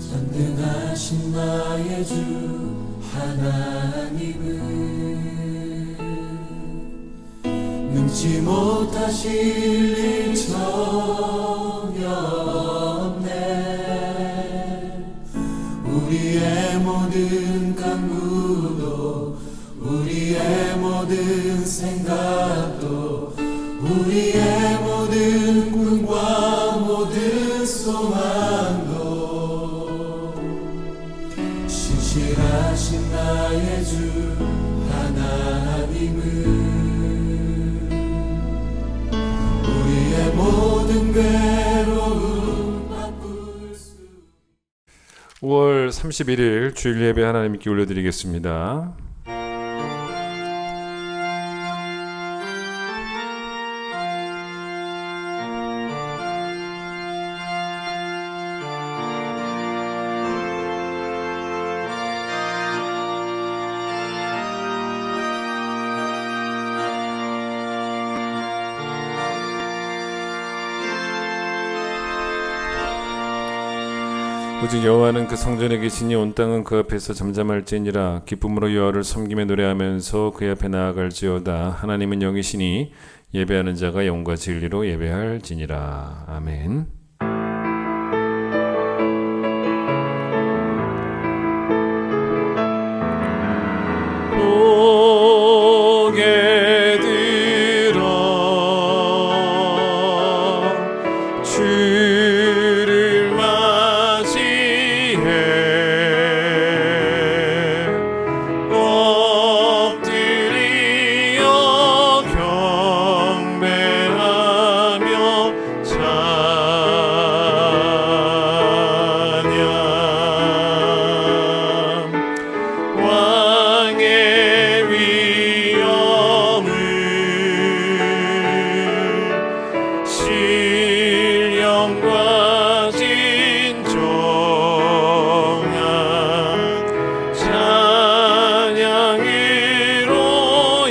전능하신 나의 주 하나님은 능치 못하실 일 전혀 없네. 우리의 모든 간구도 우리의 모든 생각도 우리의 모든 꿈과 모든 소망도 신실하신 나의 주 하나님은 우리의 모든 괴로움 바꿀 수. 5월 31일 주일 예배 하나님께 올려드리겠습니다. 오직 여호와는 그 성전에 계시니 온 땅은 그 앞에서 잠잠할지니라. 기쁨으로 여호와를 섬기며 노래하면서 그 앞에 나아갈지어다. 하나님은 영이시니 예배하는 자가 영과 진리로 예배할지니라. 아멘. 고개 들어 주를 엎드리어 경배하며 찬양. 왕의 위엄을 신령과 진정한 찬양으로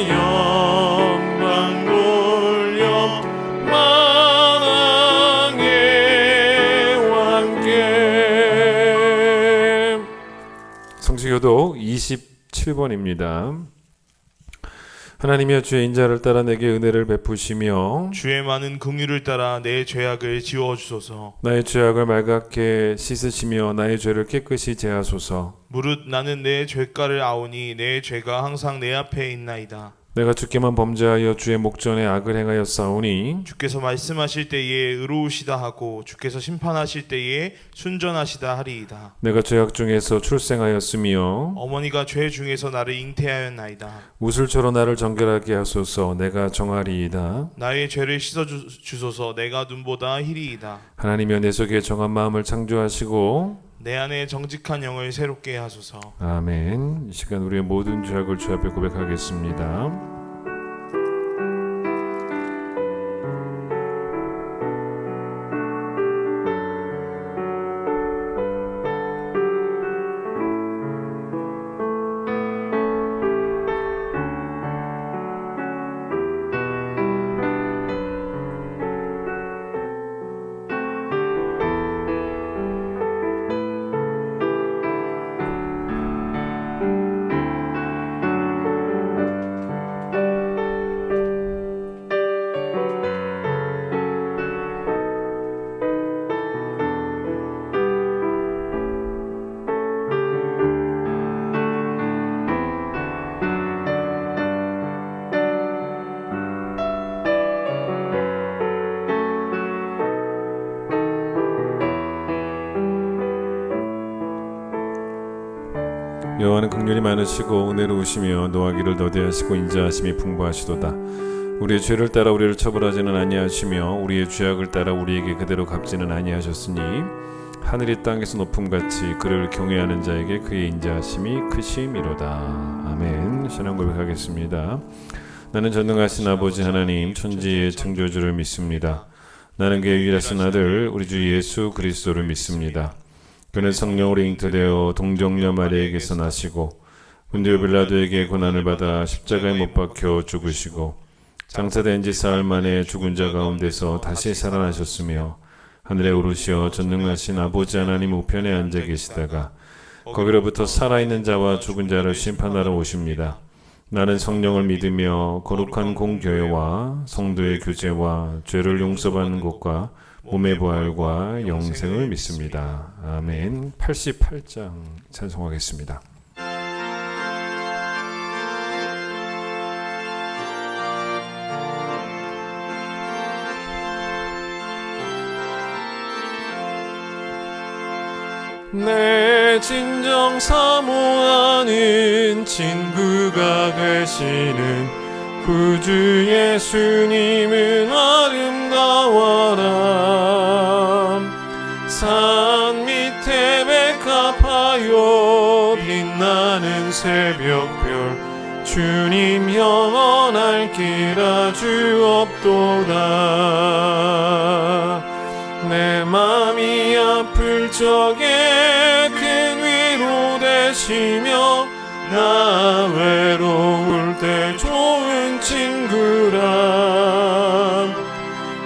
영광 돌려 만왕의 왕께. 성시교도 27번입니다. 하나님이여 주의 인자를 따라 내게 은혜를 베푸시며 주의 많은 긍휼을 따라 내 죄악을 지워 주소서. 나의 죄악을 말갛게 씻으시며 나의 죄를 깨끗이 제하소서. 무릇 나는 내 죄가를 아오니 내 죄가 항상 내 앞에 있나이다. 내가 주께만 범죄하여 주의 목전에 악을 행하였사오니 주께서 말씀하실 때에 의로우시다 하고 주께서 심판하실 때에 순전하시다 하리이다. 내가 죄악 중에서 출생하였으며 어머니가 죄 중에서 나를 잉태하였나이다. 우슬초로 나를 정결하게 하소서. 내가 정하리이다. 나의 죄를 씻어 주소서. 내가 눈보다 희리이다. 하나님이여 내 속에 정한 마음을 창조하시고 내 안에 정직한 영을 새롭게 하소서. 아멘. 이 시간 우리의 모든 죄악을 주 앞에 고백하겠습니다. 여호와는 긍휼이 많으시고 은혜로우시며 노하기를 더디하시고 인자하심이 풍부하시도다. 우리의 죄를 따라 우리를 처벌하지는 아니하시며 우리의 죄악을 따라 우리에게 그대로 갚지는 아니하셨으니 하늘이 땅에서 높음같이 그를 경외하는 자에게 그의 인자하심이 크심이로다. 아멘. 신앙 고백하겠습니다. 나는 전능하신 아버지 하나님 천지의 창조주를 믿습니다. 나는 그의 유일하신 아들 우리 주 예수 그리스도를 믿습니다. 그는 성령으로 잉태되어 동정녀 마리아에게서 나시고 본디오 빌라도에게 고난을 받아 십자가에 못 박혀 죽으시고 장사된 지 사흘 만에 죽은 자 가운데서 다시 살아나셨으며 하늘에 오르시어 전능하신 아버지 하나님 우편에 앉아 계시다가 거기로부터 살아있는 자와 죽은 자를 심판하러 오십니다. 나는 성령을 믿으며 거룩한 공교회와 성도의 교제와 죄를 용서받는 것과 몸의 부활과 영생을 믿습니다. 아멘. 88장 찬송하겠습니다. 내 진정 사모하는 친구가 되시는 구주 예수님은 아름다워라. 산 밑에 백합하여 빛나는 새벽별 주님 영원할 길 아주 없도다. 내 맘이 아플 적에 큰 위로 되시며 나 외로울 때 좋은 친구라.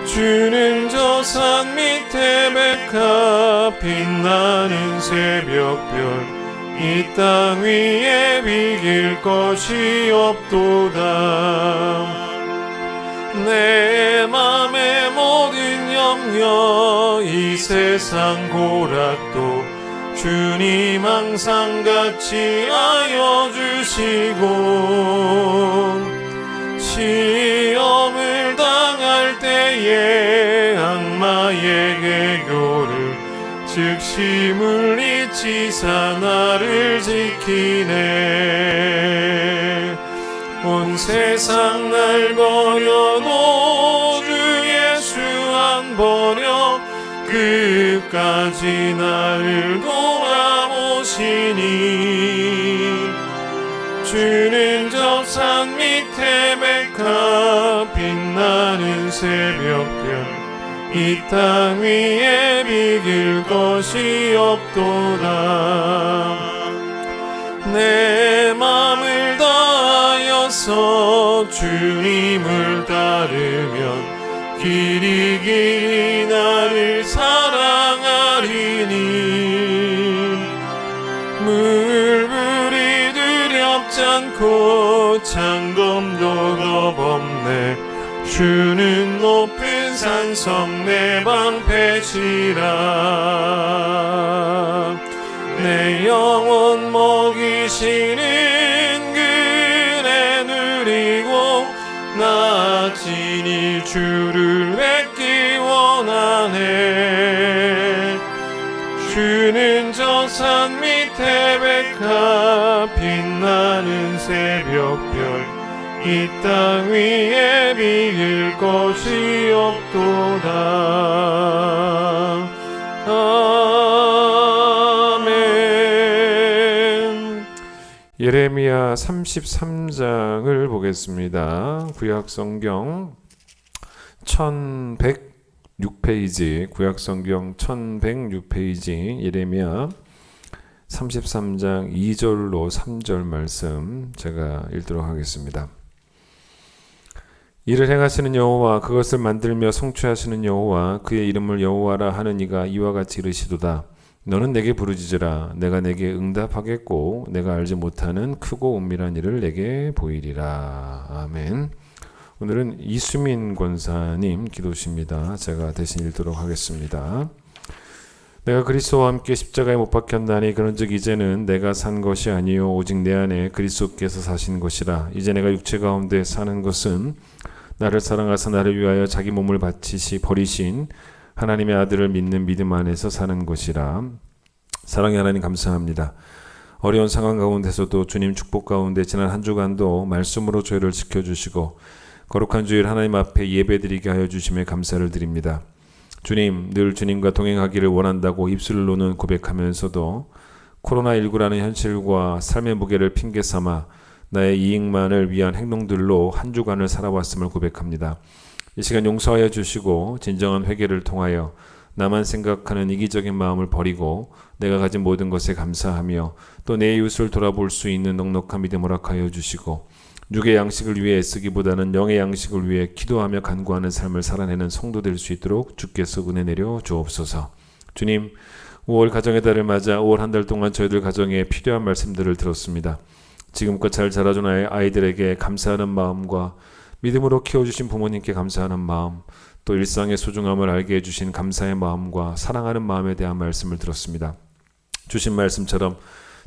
주는 저 산 밑에 백합 빛나는 새벽별 이 땅 위에 비길 것이 없도다. 내 맘의 모든 염려 이 세상 고락도 주님 항상 같이 하여 주시고 시험을 당할 때에 악마의 개교를 즉시 물리치사 나를 지키네. 온 세상 날 버려도 주 예수 안 버려 끝까지 나를 돌아보시니. 주는 저 산 밑에 백합 빛나는 새벽별 이 땅 위에 비길 것이 없도다. 내 맘을 다하여서 주님을 따르면 길이 길이 나를 사랑하리니. 물불이 두렵지 않고 창검도 겁없네. 주는 높은 산성 내 방패시라. 내 영혼 먹이시는 그네 누리고 나 진히 주를 뵙기 원하네. 주는 저 산 밑에 백합 빛나는 새벽별 이 땅 위에 비길 것이 없도다. 아멘. 예레미야 33장을 보겠습니다. 구약성경 1106페이지, 구약성경 1106페이지 예레미야 33장 2절로 3절 말씀 제가 읽도록 하겠습니다. 이를 행하시는 여호와 그것을 만들며 성취하시는 여호와 그의 이름을 여호와라 하는 이가 이와 같이 이르시도다. 너는 내게 부르짖으라. 내가 내게 응답하겠고 내가 알지 못하는 크고 은밀한 일을 내게 보이리라. 아멘. 오늘은 이수민 권사님 기도십니다. 제가 대신 읽도록 하겠습니다. 내가 그리스도와 함께 십자가에 못 박혔나니 그런즉 이제는 내가 산 것이 아니요 오직 내 안에 그리스도께서 사신 것이라. 이제 내가 육체 가운데 사는 것은 나를 사랑하사 나를 위하여 자기 몸을 바치시 버리신 하나님의 아들을 믿는 믿음 안에서 사는 것이라. 사랑의 하나님 감사합니다. 어려운 상황 가운데서도 주님 축복 가운데 지난 한 주간도 말씀으로 저희를 지켜주시고 거룩한 주일 하나님 앞에 예배드리게 하여 주심에 감사를 드립니다. 주님, 늘 주님과 동행하기를 원한다고 입술을 놓는 고백하면서도 코로나19라는 현실과 삶의 무게를 핑계 삼아 나의 이익만을 위한 행동들로 한 주간을 살아왔음을 고백합니다. 이 시간 용서하여 주시고 진정한 회개를 통하여 나만 생각하는 이기적인 마음을 버리고 내가 가진 모든 것에 감사하며 또 내 이웃을 돌아볼 수 있는 넉넉한 믿음을 허락하여 주시고 육의 양식을 위해 애쓰기보다는 영의 양식을 위해 기도하며 간구하는 삶을 살아내는 성도 될 수 있도록 주께서 은혜 내려 주옵소서. 주님, 5월 가정의 달을 맞아 5월 한 달 동안 저희들 가정에 필요한 말씀들을 들었습니다. 지금껏 잘 자라준 아이들에게 감사하는 마음과 믿음으로 키워주신 부모님께 감사하는 마음, 또 일상의 소중함을 알게 해주신 감사의 마음과 사랑하는 마음에 대한 말씀을 들었습니다. 주신 말씀처럼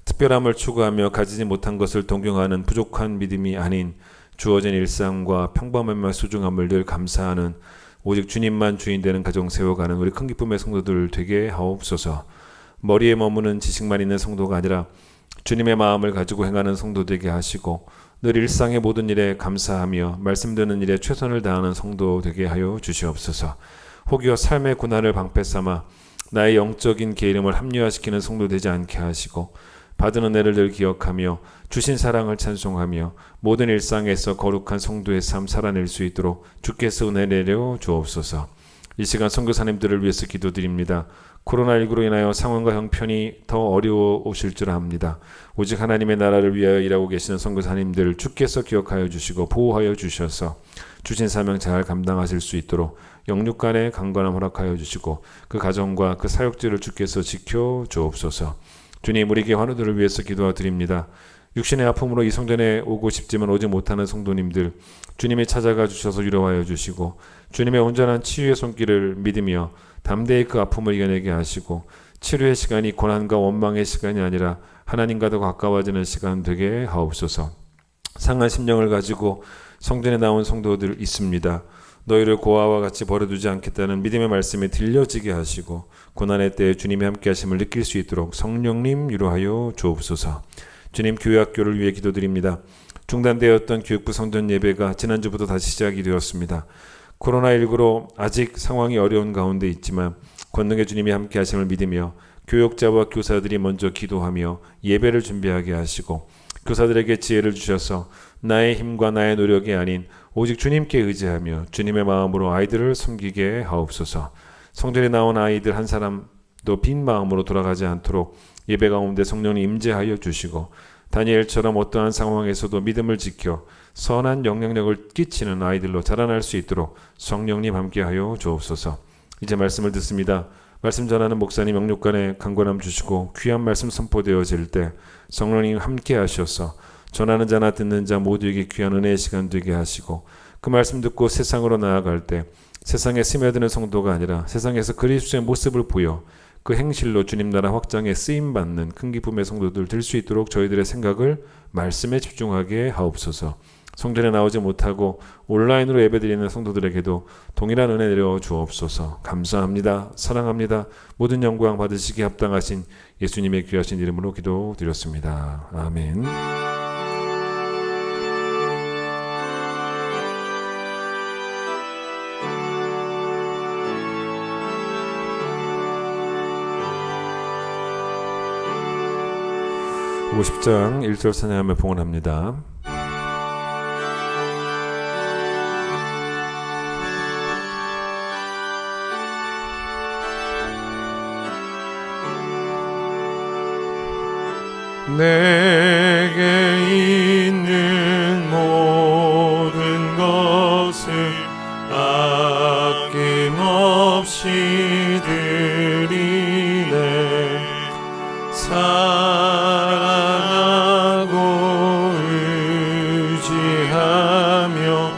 특별함을 추구하며 가지지 못한 것을 동경하는 부족한 믿음이 아닌 주어진 일상과 평범함과 소중함을 늘 감사하는 오직 주님만 주인 되는 가정 세워가는 우리 큰 기쁨의 성도들 되게 하옵소서. 머리에 머무는 지식만 있는 성도가 아니라 주님의 마음을 가지고 행하는 성도 되게 하시고 늘 일상의 모든 일에 감사하며 말씀 듣는 일에 최선을 다하는 성도 되게 하여 주시옵소서. 혹여 삶의 고난을 방패 삼아 나의 영적인 계름을 합리화시키는 성도 되지 않게 하시고 받은 은혜를 늘 기억하며 주신 사랑을 찬송하며 모든 일상에서 거룩한 성도의 삶 살아낼 수 있도록 주께서 은혜 내려 주옵소서. 이 시간 선교사님들을 위해서 기도드립니다. 코로나19로 인하여 상황과 형편이 더 어려우실 줄 압니다. 오직 하나님의 나라를 위하여 일하고 계시는 선교사님들 주께서 기억하여 주시고 보호하여 주셔서 주신 사명 잘 감당하실 수 있도록 영육 간의 강건함 허락하여 주시고 그 가정과 그 사역들을 주께서 지켜 주옵소서. 주님, 우리 교회 환우들을 위해서 기도드립니다. 육신의 아픔으로 이 성전에 오고 싶지만 오지 못하는 성도님들 주님이 찾아가 주셔서 위로하여 주시고 주님의 온전한 치유의 손길을 믿으며 담대히 그 아픔을 이겨내게 하시고 치료의 시간이 고난과 원망의 시간이 아니라 하나님과 더 가까워지는 시간 되게 하옵소서. 상한 심령을 가지고 성전에 나온 성도들 있습니다. 너희를 고아와 같이 버려두지 않겠다는 믿음의 말씀이 들려지게 하시고 고난의 때에 주님의 함께 하심을 느낄 수 있도록 성령님 위로하여 주옵소서. 주님, 교회학교를 위해 기도드립니다. 중단되었던 교육부 성전 예배가 지난주부터 다시 시작이 되었습니다. 코로나19로 아직 상황이 어려운 가운데 있지만 권능의 주님이 함께 하심을 믿으며 교육자와 교사들이 먼저 기도하며 예배를 준비하게 하시고 교사들에게 지혜를 주셔서 나의 힘과 나의 노력이 아닌 오직 주님께 의지하며 주님의 마음으로 아이들을 섬기게 하옵소서. 성전에 나온 아이들 한 사람도 빈 마음으로 돌아가지 않도록 예배 가운데 성령님 임재하여 주시고 다니엘처럼 어떠한 상황에서도 믿음을 지켜 선한 영향력을 끼치는 아이들로 자라날 수 있도록 성령님 함께하여 주옵소서. 이제 말씀을 듣습니다. 말씀 전하는 목사님 영육간에 강권함 주시고 귀한 말씀 선포되어질 때 성령님 함께 하셔서 전하는 자나 듣는 자 모두에게 귀한 은혜의 시간 되게 하시고 그 말씀 듣고 세상으로 나아갈 때 세상에 스며드는 성도가 아니라 세상에서 그리스도의 모습을 보여 그 행실로 주님 나라 확장에 쓰임받는 큰 기쁨의 성도들 될 수 있도록 저희들의 생각을 말씀에 집중하게 하옵소서. 성전에 나오지 못하고 온라인으로 예배드리는 성도들에게도 동일한 은혜 내려 주옵소서. 감사합니다. 사랑합니다. 모든 영광 받으시기 합당하신 예수님의 귀하신 이름으로 기도드렸습니다. 아멘. (50장) 1절 찬양하며 봉헌합니다. 내게 있는 모든 것을 아낌없이 드리네. 사랑하고 의지하며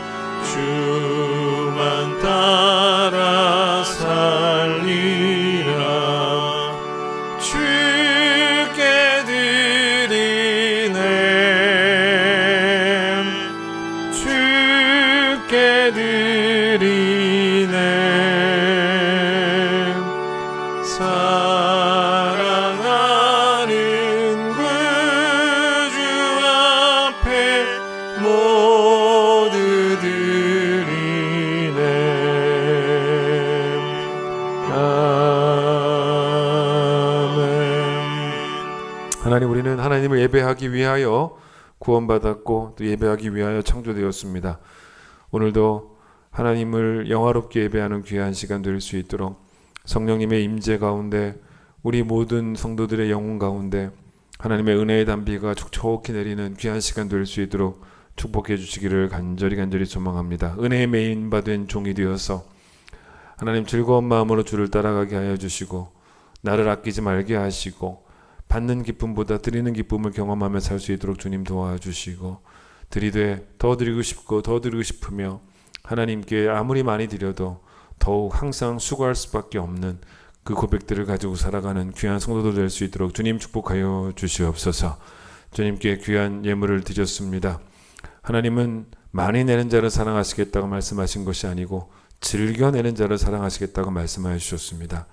주만 따라 살리라. 주께 드리네. 주께 드리네. 사랑하는 구주 앞에 모두 드리네. 아멘. 하나님, 우리는 하나님을 예배하기 위하여 구원받았고 또 예배하기 위하여 창조되었습니다. 오늘도 하나님을 영화롭게 예배하는 귀한 시간 될 수 있도록 성령님의 임재 가운데 우리 모든 성도들의 영혼 가운데 하나님의 은혜의 단비가 촉촉히 내리는 귀한 시간 될 수 있도록 축복해 주시기를 간절히 소망합니다. 은혜의 메인바 된 종이 되어서 하나님 즐거운 마음으로 주를 따라가게 하여 주시고 나를 아끼지 말게 하시고 받는 기쁨보다 드리는 기쁨을 경험하며 살 수 있도록 주님 도와주시고 드리되 더 드리고 싶고 더 드리고 싶으며 하나님께 아무리 많이 드려도 더욱 항상 수고할 수밖에 없는 그 고백들을 가지고 살아가는 귀한 성도들 될 수 있도록 주님 축복하여 주시옵소서. 주님께 귀한 예물을 드렸습니다. 하나님은 많이 내는 자를 사랑하시겠다고 말씀하신 것이 아니고 즐겨 내는 자를 사랑하시겠다고 말씀하여 주셨습니다.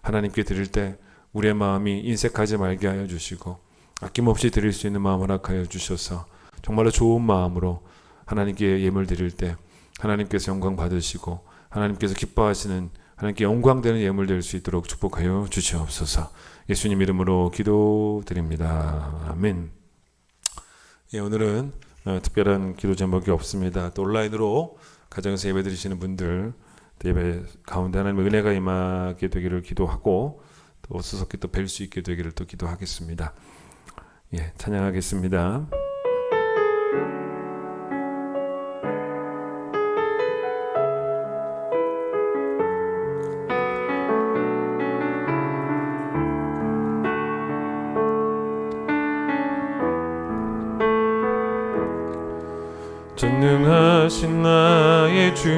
하나님께 드릴 때 우리의 마음이 인색하지 말게 하여 주시고 아낌없이 드릴 수 있는 마음 허락하여 주셔서 정말로 좋은 마음으로 하나님께 예물 드릴 때 하나님께서 영광 받으시고 하나님께서 기뻐하시는 하나님께 영광되는 예물 될 수 있도록 축복하여 주시옵소서. 예수님 이름으로 기도드립니다. 아멘. 예, 오늘은 특별한 기도 제목이 없습니다. 또 온라인으로 가정에서 예배 드리시는 분들 예배 가운데 하나님의 은혜가 임하게 되기를 기도하고 또 수석히 또 뵐 수 있게 되기를 또 기도하겠습니다. 예, 찬양하겠습니다. 전능하신 나의 주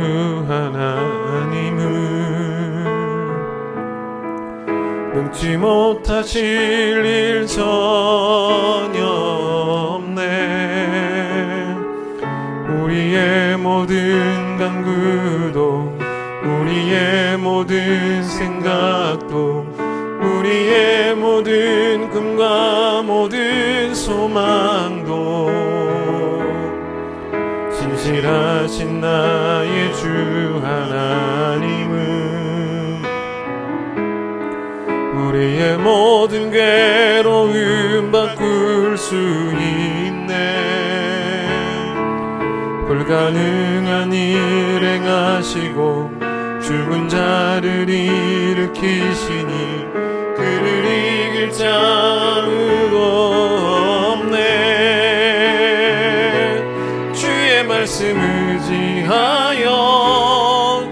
하나님은 능치 못하실 일 전혀 없네. 우리의 모든 간구도 우리의 모든 생각도 우리의 모든 꿈과 모든 소망도 진실하신 나의 주 하나님은 우리의 모든 괴로움 바꿀 수 있네. 불가능한 일 행하시고 죽은 자를 일으키시니 그를 이길 자는 없네. 주의 말씀 의지하여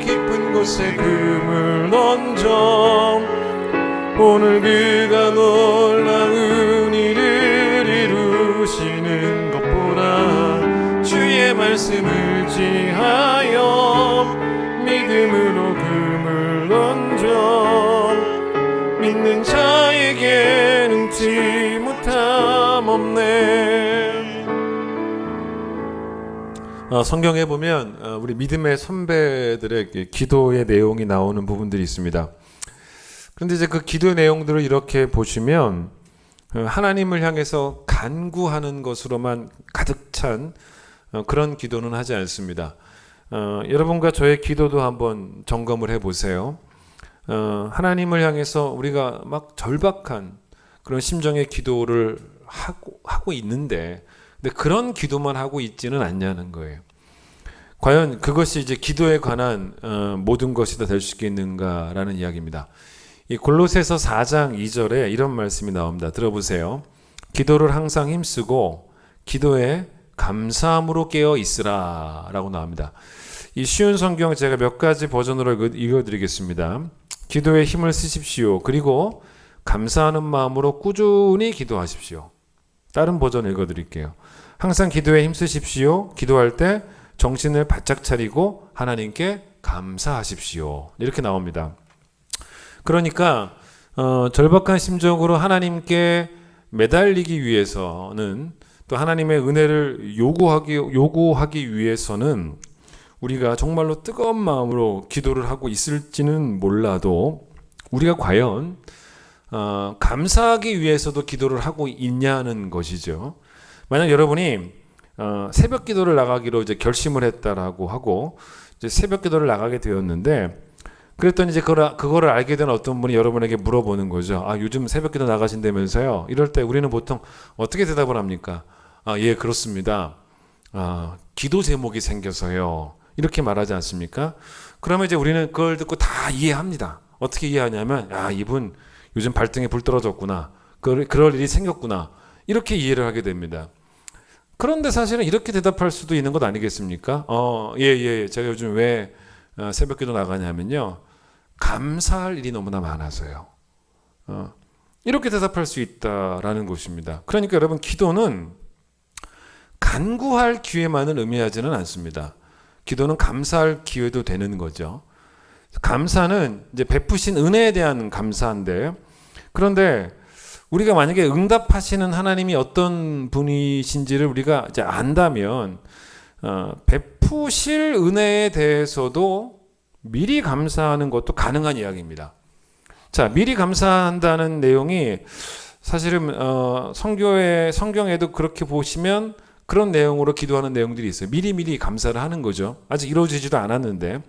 깊은 곳에 금을 던져 오늘 그가 놀라운 일을 이루시는 것보다 주의 말씀 의지하여 믿음으로 금을 던져 믿는 자에게 능치 못함 없네. 성경에 보면 우리 믿음의 선배들의 기도의 내용이 나오는 부분들이 있습니다. 그런데 이제 그 기도의 내용들을 이렇게 보시면 하나님을 향해서 간구하는 것으로만 가득 찬 그런 기도는 하지 않습니다. 여러분과 저의 기도도 한번 점검을 해보세요. 하나님을 향해서 우리가 막 절박한 그런 심정의 기도를 하고 있는데 근데 그런 기도만 하고 있지는 않냐는 거예요. 과연 그것이 이제 기도에 관한 모든 것이 다 될 수 있겠는가라는 이야기입니다. 이 골로새서 4장 2절에 이런 말씀이 나옵니다. 들어보세요. 기도를 항상 힘쓰고 기도에 감사함으로 깨어 있으라 라고 나옵니다. 이 쉬운 성경 제가 몇 가지 버전으로 읽어드리겠습니다. 기도에 힘을 쓰십시오. 그리고 감사하는 마음으로 꾸준히 기도하십시오. 다른 버전 읽어드릴게요. 항상 기도에 힘쓰십시오. 기도할 때 정신을 바짝 차리고 하나님께 감사하십시오. 이렇게 나옵니다. 그러니까 절박한 심정으로 하나님께 매달리기 위해서는 또 하나님의 은혜를 요구하기 위해서는 우리가 정말로 뜨거운 마음으로 기도를 하고 있을지는 몰라도 우리가 과연 감사하기 위해서도 기도를 하고 있냐는 것이죠. 만약 여러분이 새벽 기도를 나가기로 이제 결심을 했다라고 하고 이제 새벽 기도를 나가게 되었는데 그랬더니 이제 그거를 알게 된 어떤 분이 여러분에게 물어보는 거죠. 요즘 새벽 기도 나가신다면서요? 이럴 때 우리는 보통 어떻게 대답을 합니까? 예, 그렇습니다. 기도 제목이 생겨서요. 이렇게 말하지 않습니까? 그러면 이제 우리는 그걸 듣고 다 이해합니다. 어떻게 이해하냐면, 이분 요즘 발등에 불 떨어졌구나. 그럴 일이 생겼구나. 이렇게 이해를 하게 됩니다. 그런데 사실은 이렇게 대답할 수도 있는 것 아니겠습니까? 예. 제가 요즘 왜 새벽 기도 나가냐면요. 감사할 일이 너무나 많아서요. 이렇게 대답할 수 있다라는 것입니다. 그러니까 여러분, 기도는 간구할 기회만을 의미하지는 않습니다. 기도는 감사할 기회도 되는 거죠. 감사는 이제 베푸신 은혜에 대한 감사인데, 그런데 우리가 만약에 응답하시는 하나님이 어떤 분이신지를 우리가 이제 안다면 베푸실 은혜에 대해서도 미리 감사하는 것도 가능한 이야기입니다. 자, 미리 감사한다는 내용이 사실은 성경에도 그렇게 보시면 그런 내용으로 기도하는 내용들이 있어요. 미리미리 감사를 하는 거죠. 아직 이루어지지도 않았는데.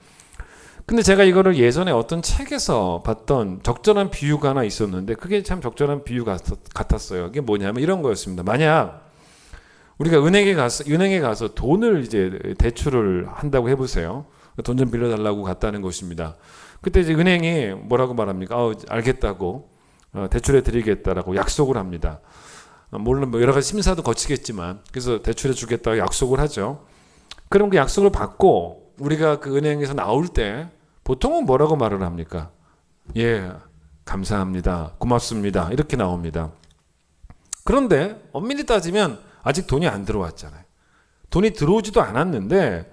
근데 제가 이거를 예전에 어떤 책에서 봤던 적절한 비유가 하나 있었는데 그게 참 적절한 비유 같았어요. 그게 뭐냐면 이런 거였습니다. 만약 우리가 은행에 가서 돈을 이제 대출을 한다고 해보세요. 돈 좀 빌려달라고 갔다는 것입니다. 그때 이제 은행이 뭐라고 말합니까? 알겠다고 대출해 드리겠다라고 약속을 합니다. 물론 뭐 여러 가지 심사도 거치겠지만 그래서 대출해 주겠다고 약속을 하죠. 그럼 그 약속을 받고 우리가 그 은행에서 나올 때 보통은 뭐라고 말을 합니까? 예, 감사합니다. 고맙습니다. 이렇게 나옵니다. 그런데 엄밀히 따지면 아직 돈이 안 들어왔잖아요. 돈이 들어오지도 않았는데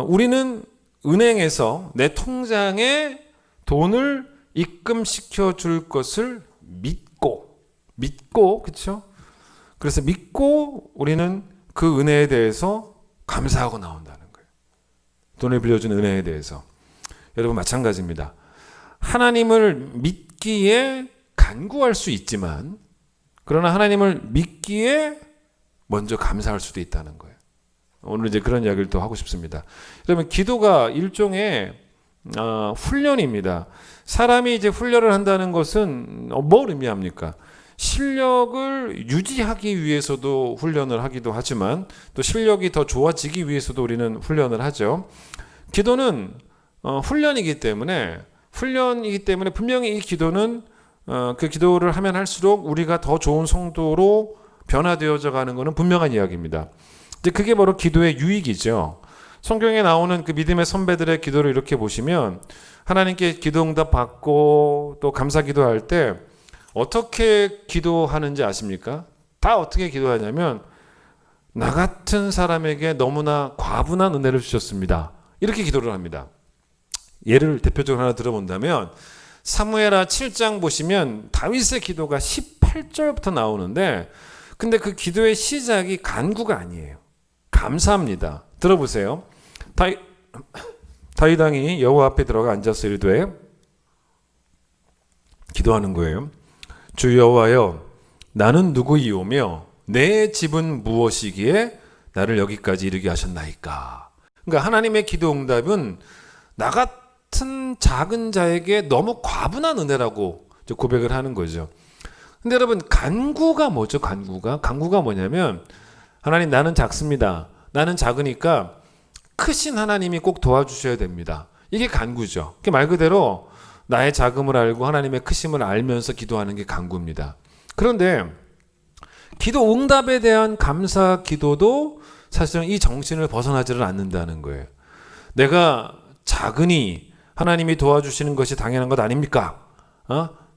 우리는 은행에서 내 통장에 돈을 입금시켜 줄 것을 믿고 그렇죠? 그래서 믿고 우리는 그 은혜에 대해서 감사하고 나온다는 거예요. 돈을 빌려준 은혜에 대해서. 여러분 마찬가지입니다. 하나님을 믿기에 간구할 수 있지만 그러나 하나님을 믿기에 먼저 감사할 수도 있다는 거예요. 오늘 이제 그런 이야기를 또 하고 싶습니다. 여러분, 기도가 일종의 훈련입니다. 사람이 이제 훈련을 한다는 것은 뭘 의미합니까? 실력을 유지하기 위해서도 훈련을 하기도 하지만 또 실력이 더 좋아지기 위해서도 우리는 훈련을 하죠. 기도는 훈련이기 때문에 분명히 이 기도는 그 기도를 하면 할수록 우리가 더 좋은 성도로 변화되어져 가는 것은 분명한 이야기입니다. 이제 그게 바로 기도의 유익이죠. 성경에 나오는 그 믿음의 선배들의 기도를 이렇게 보시면 하나님께 기도 응답 받고 또 감사 기도할 때 어떻게 기도하는지 아십니까? 다 어떻게 기도하냐면 나 같은 사람에게 너무나 과분한 은혜를 주셨습니다. 이렇게 기도를 합니다. 예를 대표적으로 하나 들어본다면 사무엘하 7장 보시면 다윗의 기도가 18절부터 나오는데 근데 그 기도의 시작이 간구가 아니에요. 감사합니다. 들어보세요. 다윗 왕이 여호와 앞에 들어가 앉아서 이르되 기도하는 거예요. 주 여호와여, 나는 누구이오며 내 집은 무엇이기에 나를 여기까지 이르게 하셨나이까. 그러니까 하나님의 기도 응답은 나 같은 작은 자에게 너무 과분한 은혜라고 고백을 하는 거죠. 근데 여러분, 간구가 뭐죠? 간구가 뭐냐면 하나님, 나는 작습니다. 나는 작으니까 크신 하나님이 꼭 도와주셔야 됩니다. 이게 간구죠. 말 그대로 나의 작음을 알고 하나님의 크심을 알면서 기도하는 게 간구입니다. 그런데 기도 응답에 대한 감사 기도도 사실은 이 정신을 벗어나지를 않는다는 거예요. 내가 작으니 하나님이 도와주시는 것이 당연한 것 아닙니까?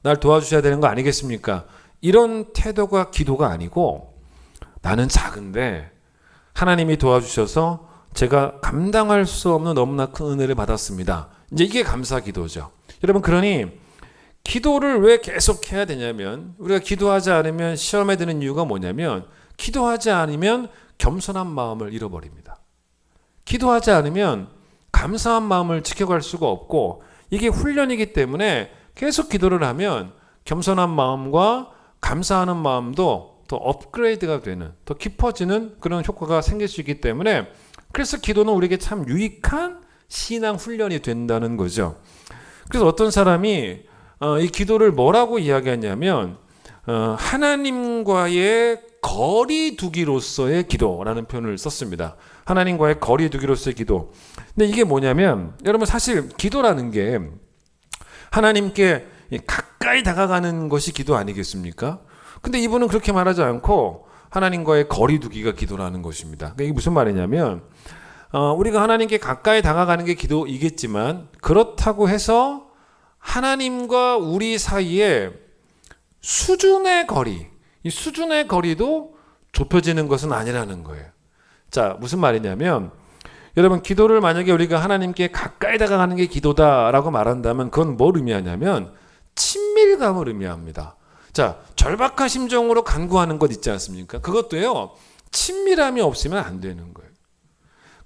날 도와주셔야 되는 거 아니겠습니까? 이런 태도가 기도가 아니고 나는 작은데 하나님이 도와주셔서 제가 감당할 수 없는 너무나 큰 은혜를 받았습니다. 이제 이게 감사 기도죠. 여러분, 그러니 기도를 왜 계속 해야 되냐면 우리가 기도하지 않으면 시험에 드는 이유가 뭐냐면 기도하지 않으면 겸손한 마음을 잃어버립니다. 기도하지 않으면 감사한 마음을 지켜갈 수가 없고 이게 훈련이기 때문에 계속 기도를 하면 겸손한 마음과 감사하는 마음도 더 업그레이드가 되는, 더 깊어지는 그런 효과가 생길 수 있기 때문에 그래서 기도는 우리에게 참 유익한 신앙 훈련이 된다는 거죠. 그래서 어떤 사람이 이 기도를 뭐라고 이야기하냐면 하나님과의 거리 두기로서의 기도라는 표현을 썼습니다. 하나님과의 거리 두기로서의 기도. 근데 이게 뭐냐면 여러분, 사실 기도라는 게 하나님께 가까이 다가가는 것이 기도 아니겠습니까? 근데 이분은 그렇게 말하지 않고 하나님과의 거리 두기가 기도라는 것입니다. 그러니까 이게 무슨 말이냐면 우리가 하나님께 가까이 다가가는 게 기도이겠지만 그렇다고 해서 하나님과 우리 사이에 수준의 거리, 이 수준의 거리도 좁혀지는 것은 아니라는 거예요. 자, 무슨 말이냐면 여러분 기도를 만약에 우리가 하나님께 가까이 다가가는 게 기도다라고 말한다면 그건 뭘 의미하냐면 친밀감을 의미합니다. 자, 절박한 심정으로 간구하는 것 있지 않습니까? 그것도요, 친밀함이 없으면 안 되는 거예요.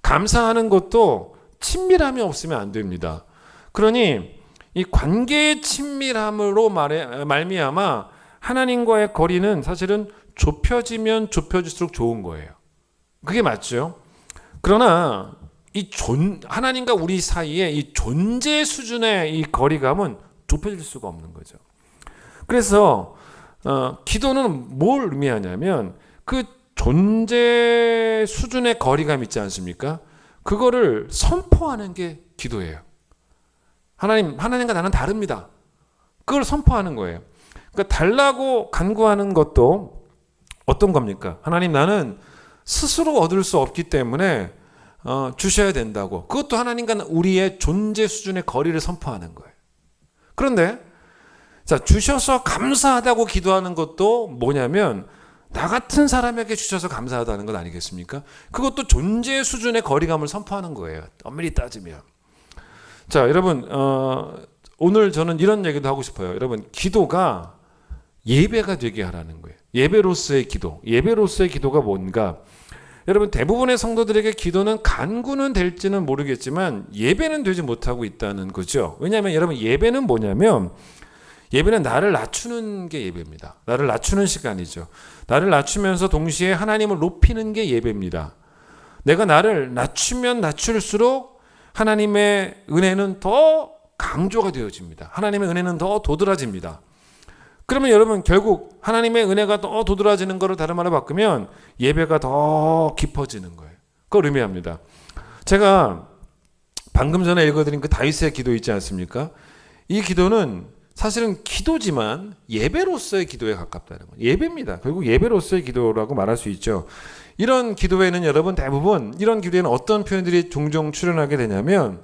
감사하는 것도 친밀함이 없으면 안 됩니다. 그러니 이 관계의 친밀함으로 말미암아 하나님과의 거리는 사실은 좁혀지면 좁혀질수록 좋은 거예요. 그게 맞죠? 그러나 하나님과 우리 사이에 이 존재 수준의 이 거리감은 좁혀질 수가 없는 거죠. 그래서 기도는 뭘 의미하냐면 그 존재 수준의 거리감 있지 않습니까? 그거를 선포하는 게 기도예요. 하나님과 나는 다릅니다. 그걸 선포하는 거예요. 그러니까 달라고 간구하는 것도 어떤 겁니까? 하나님, 나는 스스로 얻을 수 없기 때문에 주셔야 된다고. 그것도 하나님과 우리의 존재 수준의 거리를 선포하는 거예요. 그런데 자, 주셔서 감사하다고 기도하는 것도 뭐냐면 나 같은 사람에게 주셔서 감사하다는 것 아니겠습니까? 그것도 존재 수준의 거리감을 선포하는 거예요. 엄밀히 따지면. 자, 여러분 오늘 저는 이런 얘기도 하고 싶어요. 여러분, 기도가 예배가 되게 하라는 거예요. 예배로서의 기도. 예배로서의 기도가 뭔가? 여러분, 대부분의 성도들에게 기도는 간구는 될지는 모르겠지만 예배는 되지 못하고 있다는 거죠. 왜냐하면 여러분, 예배는 뭐냐면 예배는 나를 낮추는 게 예배입니다. 나를 낮추는 시간이죠. 나를 낮추면서 동시에 하나님을 높이는 게 예배입니다. 내가 나를 낮추면 낮출수록 하나님의 은혜는 더 강조가 되어집니다. 하나님의 은혜는 더 도드라집니다. 그러면 여러분, 결국 하나님의 은혜가 더 도드라지는 것을 다른 말로 바꾸면 예배가 더 깊어지는 거예요. 그걸 의미합니다. 제가 방금 전에 읽어드린 그 다윗의 기도 있지 않습니까? 이 기도는 사실은 기도지만 예배로서의 기도에 가깝다는 거예요. 예배입니다. 결국 예배로서의 기도라고 말할 수 있죠. 이런 기도에는 여러분 대부분 이런 기도에는 어떤 표현들이 종종 출연하게 되냐면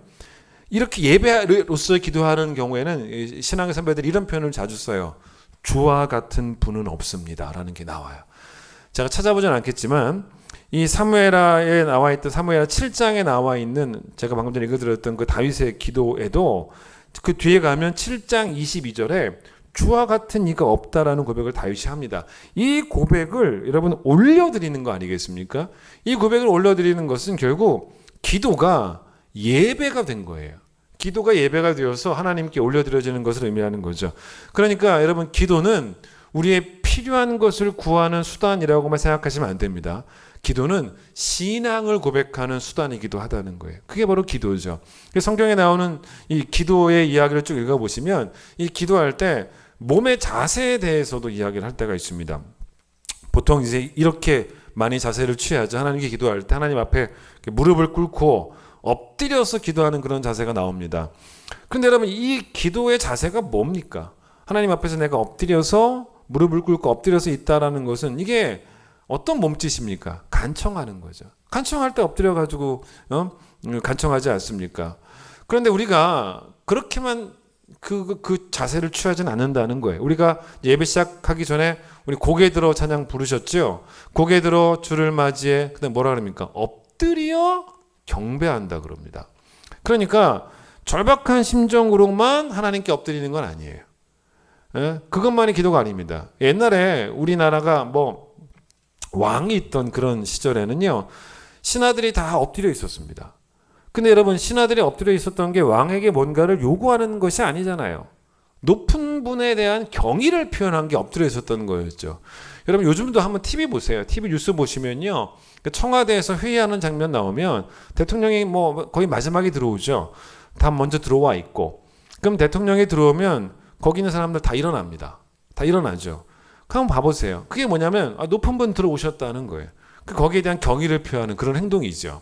이렇게 예배로서 기도하는 경우에는 신앙의 선배들이 이런 표현을 자주 써요. 주와 같은 분은 없습니다 라는 게 나와요. 제가 찾아보진 않겠지만 이 사무엘하에 나와 있던 사무엘하 7장에 나와 있는 제가 방금 전에 읽어드렸던 그 다윗의 기도에도 그 뒤에 가면 7장 22절에 주와 같은 이가 없다라는 고백을 다윗이 합니다. 이 고백을 여러분 올려드리는 거 아니겠습니까? 이 고백을 올려드리는 것은 결국 기도가 예배가 된 거예요. 기도가 예배가 되어서 하나님께 올려드려지는 것을 의미하는 거죠. 그러니까 여러분, 기도는 우리의 필요한 것을 구하는 수단이라고만 생각하시면 안 됩니다. 기도는 신앙을 고백하는 수단이기도 하다는 거예요. 그게 바로 기도죠. 성경에 나오는 이 기도의 이야기를 쭉 읽어보시면 이 기도할 때 몸의 자세에 대해서도 이야기를 할 때가 있습니다. 보통 이제 이렇게 많이 자세를 취하죠. 하나님께 기도할 때 하나님 앞에 무릎을 꿇고 엎드려서 기도하는 그런 자세가 나옵니다. 그런데 여러분, 이 기도의 자세가 뭡니까? 하나님 앞에서 내가 엎드려서 무릎을 꿇고 엎드려서 있다라는 것은 이게 어떤 몸짓입니까? 간청하는 거죠. 간청할 때 엎드려가지고 간청하지 않습니까? 그런데 우리가 그렇게만 그 자세를 취하지는 않는다는 거예요. 우리가 예배 시작하기 전에 우리 고개 들어 찬양 부르셨죠? 고개 들어 주를 맞이해. 그다음 뭐라 그럽니까? 엎드려 경배한다 그럽니다. 그러니까 절박한 심정으로만 하나님께 엎드리는 건 아니에요. 그것만이 기도가 아닙니다. 옛날에 우리나라가 뭐 왕이 있던 그런 시절에는요, 신하들이 다 엎드려 있었습니다. 근데 여러분, 신하들이 엎드려 있었던 게 왕에게 뭔가를 요구하는 것이 아니잖아요. 높은 분에 대한 경의를 표현한 게 엎드려 있었던 거였죠. 여러분, 요즘도 한번 TV 보세요. TV 뉴스 보시면요, 청와대에서 회의하는 장면 나오면 대통령이 뭐 거의 마지막에 들어오죠. 다 먼저 들어와 있고, 그럼 대통령이 들어오면 거기 있는 사람들 다 일어납니다. 다 일어나죠. 한번 봐보세요. 그게 뭐냐면 높은 분 들어오셨다는 거예요. 거기에 대한 경의를 표하는 그런 행동이죠.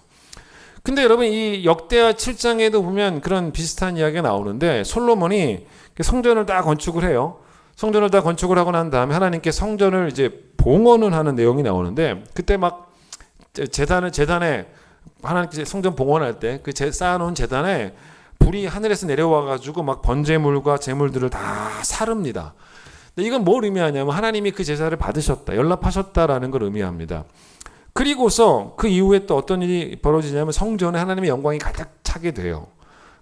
근데 여러분, 이 역대하 7장에도 보면 그런 비슷한 이야기가 나오는데, 솔로몬이 성전을 다 건축을 해요. 성전을 다 건축을 하고 난 다음에 하나님께 성전을 이제 봉헌을 하는 내용이 나오는데 그때 막 재단에 하나님께 성전 봉헌할 때 그 쌓아놓은 재단에 불이 하늘에서 내려와가지고 막 번제물과 제물들을 다 사릅니다. 근데 이건 뭘 의미하냐면 하나님이 그 제사를 받으셨다, 연락하셨다라는 걸 의미합니다. 그리고서 그 이후에 또 어떤 일이 벌어지냐면 성전에 하나님의 영광이 가득 차게 돼요.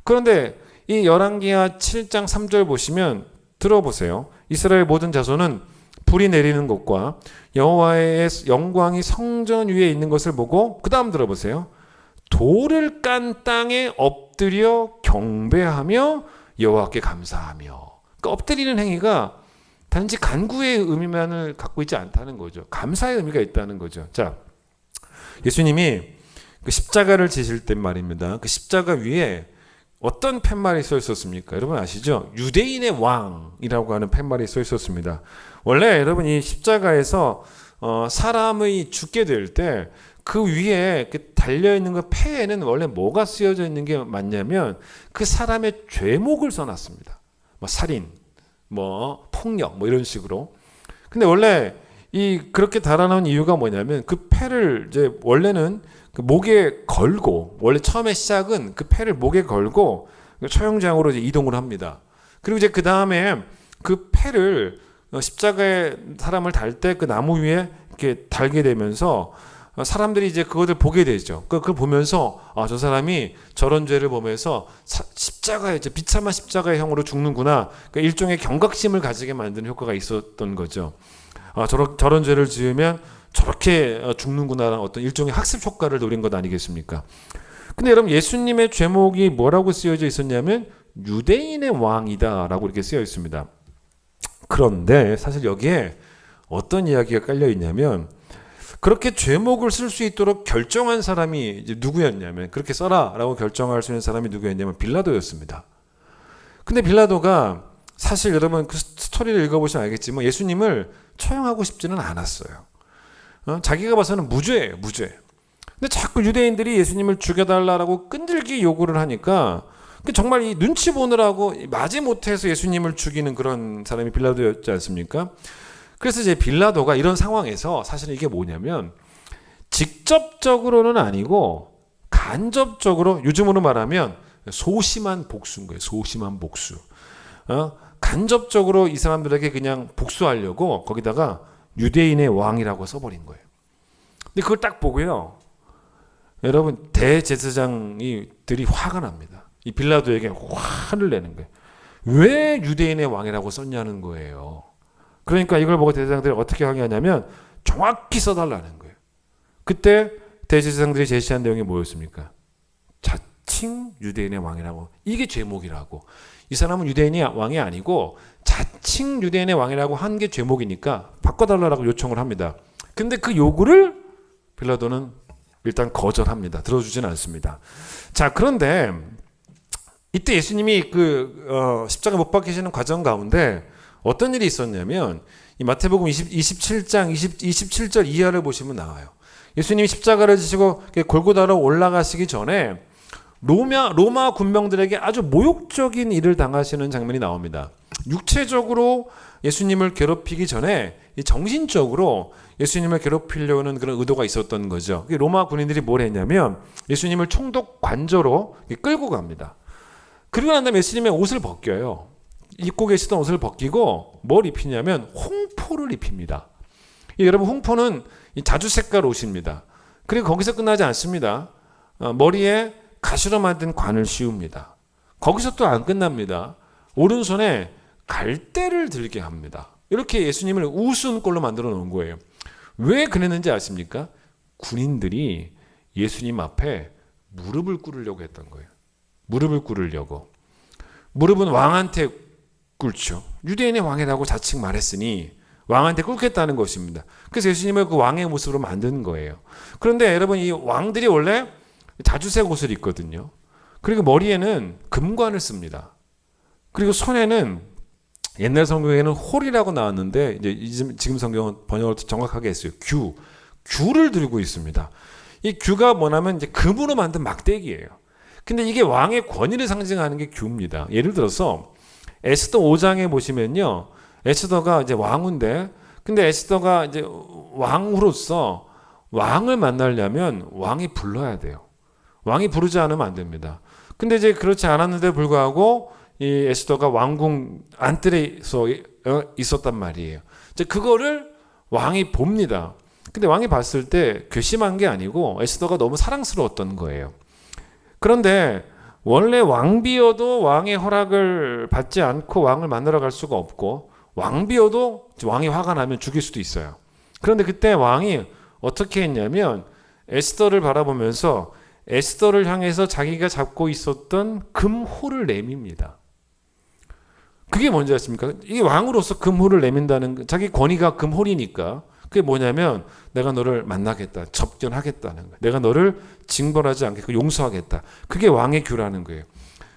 그런데 이 열왕기하 7장 3절 보시면 들어보세요. 이스라엘 모든 자손은 불이 내리는 것과 여호와의 영광이 성전 위에 있는 것을 보고 그 다음 들어보세요. 돌을 깐 땅에 엎드려 경배하며 여호와께 감사하며. 그러니까 엎드리는 행위가 단지 간구의 의미만을 갖고 있지 않다는 거죠. 감사의 의미가 있다는 거죠. 자, 예수님이 그 십자가를 지실 때 말입니다. 그 십자가 위에 어떤 팻말이 써 있었습니까? 여러분 아시죠? 유대인의 왕이라고 하는 팻말이 써 있었습니다. 원래 여러분 이 십자가에서 사람이 죽게 될 때 그 위에 달려있는 그 패에는 원래 뭐가 쓰여져 있는 게 맞냐면 그 사람의 죄목을 써놨습니다. 뭐 살인, 뭐 폭력, 뭐 이런 식으로. 근데 원래 그렇게 달아놓은 이유가 뭐냐면 그 패를 이제 원래는 그 목에 걸고, 원래 처음에 시작은 그 패를 목에 걸고 처형장으로 이제 이동을 합니다. 그리고 이제 그 다음에 그 패를 십자가에 사람을 달 때 그 나무 위에 이렇게 달게 되면서 사람들이 이제 그것을 보게 되죠. 그걸 보면서 저 사람이 저런 죄를 보면서 십자가에 이제 비참한 십자가의 형으로 죽는구나. 그러니까 일종의 경각심을 가지게 만드는 효과가 있었던 거죠. 저런 죄를 지으면 저렇게 죽는구나라는 어떤 일종의 학습 효과를 노린 것 아니겠습니까? 근데 여러분 예수님의 죄목이 뭐라고 쓰여져 있었냐면 유대인의 왕이다라고 이렇게 쓰여 있습니다. 그런데 사실 여기에 어떤 이야기가 깔려 있냐면 그렇게 죄목을 쓸 수 있도록 결정한 사람이 이제 누구였냐면 그렇게 써라라고 결정할 수 있는 사람이 누구였냐면 빌라도였습니다. 근데 빌라도가 사실 여러분 그 스토리를 읽어보시면 알겠지만 예수님을 처형하고 싶지는 않았어요. 자기가 봐서는 무죄예요, 무죄. 근데 자꾸 유대인들이 예수님을 죽여달라고 끈질기게 요구를 하니까 정말 이 눈치 보느라고 마지못해서 예수님을 죽이는 그런 사람이 빌라도였지 않습니까? 그래서 이제 빌라도가 이런 상황에서 사실은 이게 뭐냐면 직접적으로는 아니고 간접적으로 요즘으로 말하면 소심한 복수인 거예요. 소심한 복수. 간접적으로 이 사람들에게 그냥 복수하려고 거기다가 유대인의 왕이라고 써버린 거예요. 근데 그걸 딱 보고요. 여러분 대제사장들이 화가 납니다. 이 빌라도에게 화를 내는 거예요. 왜 유대인의 왕이라고 썼냐는 거예요. 그러니까 이걸 보고 대제사장들이 어떻게 항의하냐면 정확히 써달라는 거예요. 그때 대제사장들이 제시한 내용이 뭐였습니까? 자칭 유대인의 왕이라고. 이게 죄목이라고. 이 사람은 유대인이 왕이 아니고 자칭 유대인의 왕이라고 한 게 죄목이니까 바꿔달라고 요청을 합니다. 근데 그 요구를 빌라도는 일단 거절합니다. 들어주지는 않습니다. 자, 그런데 이때 예수님이 십자가 못 박히시는 과정 가운데 어떤 일이 있었냐면 이 마태복음 27장 27절 이하를 보시면 나와요. 예수님이 십자가를 지시고 골고다로 올라가시기 전에 로마 군병들에게 아주 모욕적인 일을 당하시는 장면이 나옵니다. 육체적으로 예수님을 괴롭히기 전에 정신적으로 예수님을 괴롭히려는 그런 의도가 있었던 거죠. 로마 군인들이 뭘 했냐면 예수님을 총독 관저로 끌고 갑니다. 그리고 난 다음에 예수님의 옷을 벗겨요. 입고 계시던 옷을 벗기고 뭘 입히냐면 홍포를 입힙니다. 여러분 홍포는 자주 색깔 옷입니다. 그리고 거기서 끝나지 않습니다. 머리에 가시로 만든 관을 씌웁니다. 거기서 또 안 끝납니다. 오른손에 갈대를 들게 합니다. 이렇게 예수님을 우스운 꼴로 만들어 놓은 거예요. 왜 그랬는지 아십니까? 군인들이 예수님 앞에 무릎을 꿇으려고 했던 거예요. 무릎을 꿇으려고. 무릎은 왕한테 꿇죠. 유대인의 왕이라고 자칭 말했으니 왕한테 꿇겠다는 것입니다. 그래서 예수님을 그 왕의 모습으로 만든 거예요. 그런데 여러분 이 왕들이 원래 자주색 옷을 입거든요. 그리고 머리에는 금관을 씁니다. 그리고 손에는 옛날 성경에는 홀이라고 나왔는데 이제 지금 성경은 번역을 정확하게 했어요. 규를 들고 있습니다. 이 규가 뭐냐면 이제 금으로 만든 막대기예요. 근데 이게 왕의 권위를 상징하는 게 규입니다. 예를 들어서 에스더 5장에 보시면요. 에스더가 이제 왕인데 근데 에스더가 이제 왕으로서 왕을 만나려면 왕이 불러야 돼요. 왕이 부르지 않으면 안 됩니다. 근데 이제 그렇지 않았는데 불구하고 이 에스더가 왕궁 안뜰에서 있었단 말이에요. 이제 그거를 왕이 봅니다. 근데 왕이 봤을 때 괘씸한 게 아니고 에스더가 너무 사랑스러웠던 거예요. 그런데 원래 왕비여도 왕의 허락을 받지 않고 왕을 만나러 갈 수가 없고, 왕비여도 왕이 화가 나면 죽일 수도 있어요. 그런데 그때 왕이 어떻게 했냐면 에스더를 바라보면서 에스더를 향해서 자기가 잡고 있었던 금호를 내밉니다. 그게 뭔지 아십니까? 이게 왕으로서 금호를 내민다는, 자기 권위가 금홀이니까 그게 뭐냐면 내가 너를 만나겠다, 접견하겠다는 거예요. 내가 너를 징벌하지 않겠고 용서하겠다. 그게 왕의 규라는 거예요.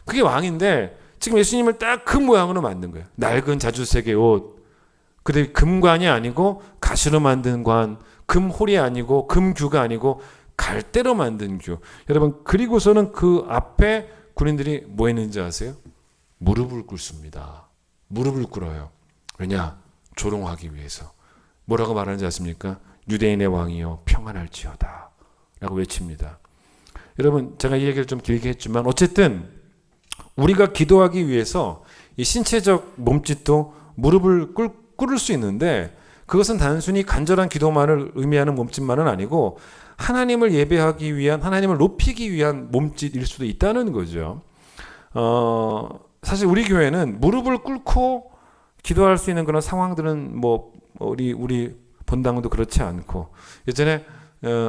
그게 왕인데 지금 예수님을 딱 그 모양으로 만든 거예요. 낡은 자주색의 옷, 근데 금관이 아니고 가시로 만든 관, 금홀이 아니고 금규가 아니고 갈대로 만든 규. 여러분, 그리고서는 그 앞에 군인들이 뭐 했는지 아세요? 무릎을 꿇습니다. 무릎을 꿇어요. 왜냐? 조롱하기 위해서. 뭐라고 말하는지 아십니까? 유대인의 왕이여 평안할지어다 라고 외칩니다. 여러분, 제가 이 얘기를 좀 길게 했지만 어쨌든 우리가 기도하기 위해서 이 신체적 몸짓도 무릎을 꿇을 수 있는데, 그것은 단순히 간절한 기도만을 의미하는 몸짓만은 아니고 하나님을 예배하기 위한, 하나님을 높이기 위한 몸짓일 수도 있다는 거죠. 사실 우리 교회는 무릎을 꿇고 기도할 수 있는 그런 상황들은 뭐 우리 본당도 그렇지 않고, 예전에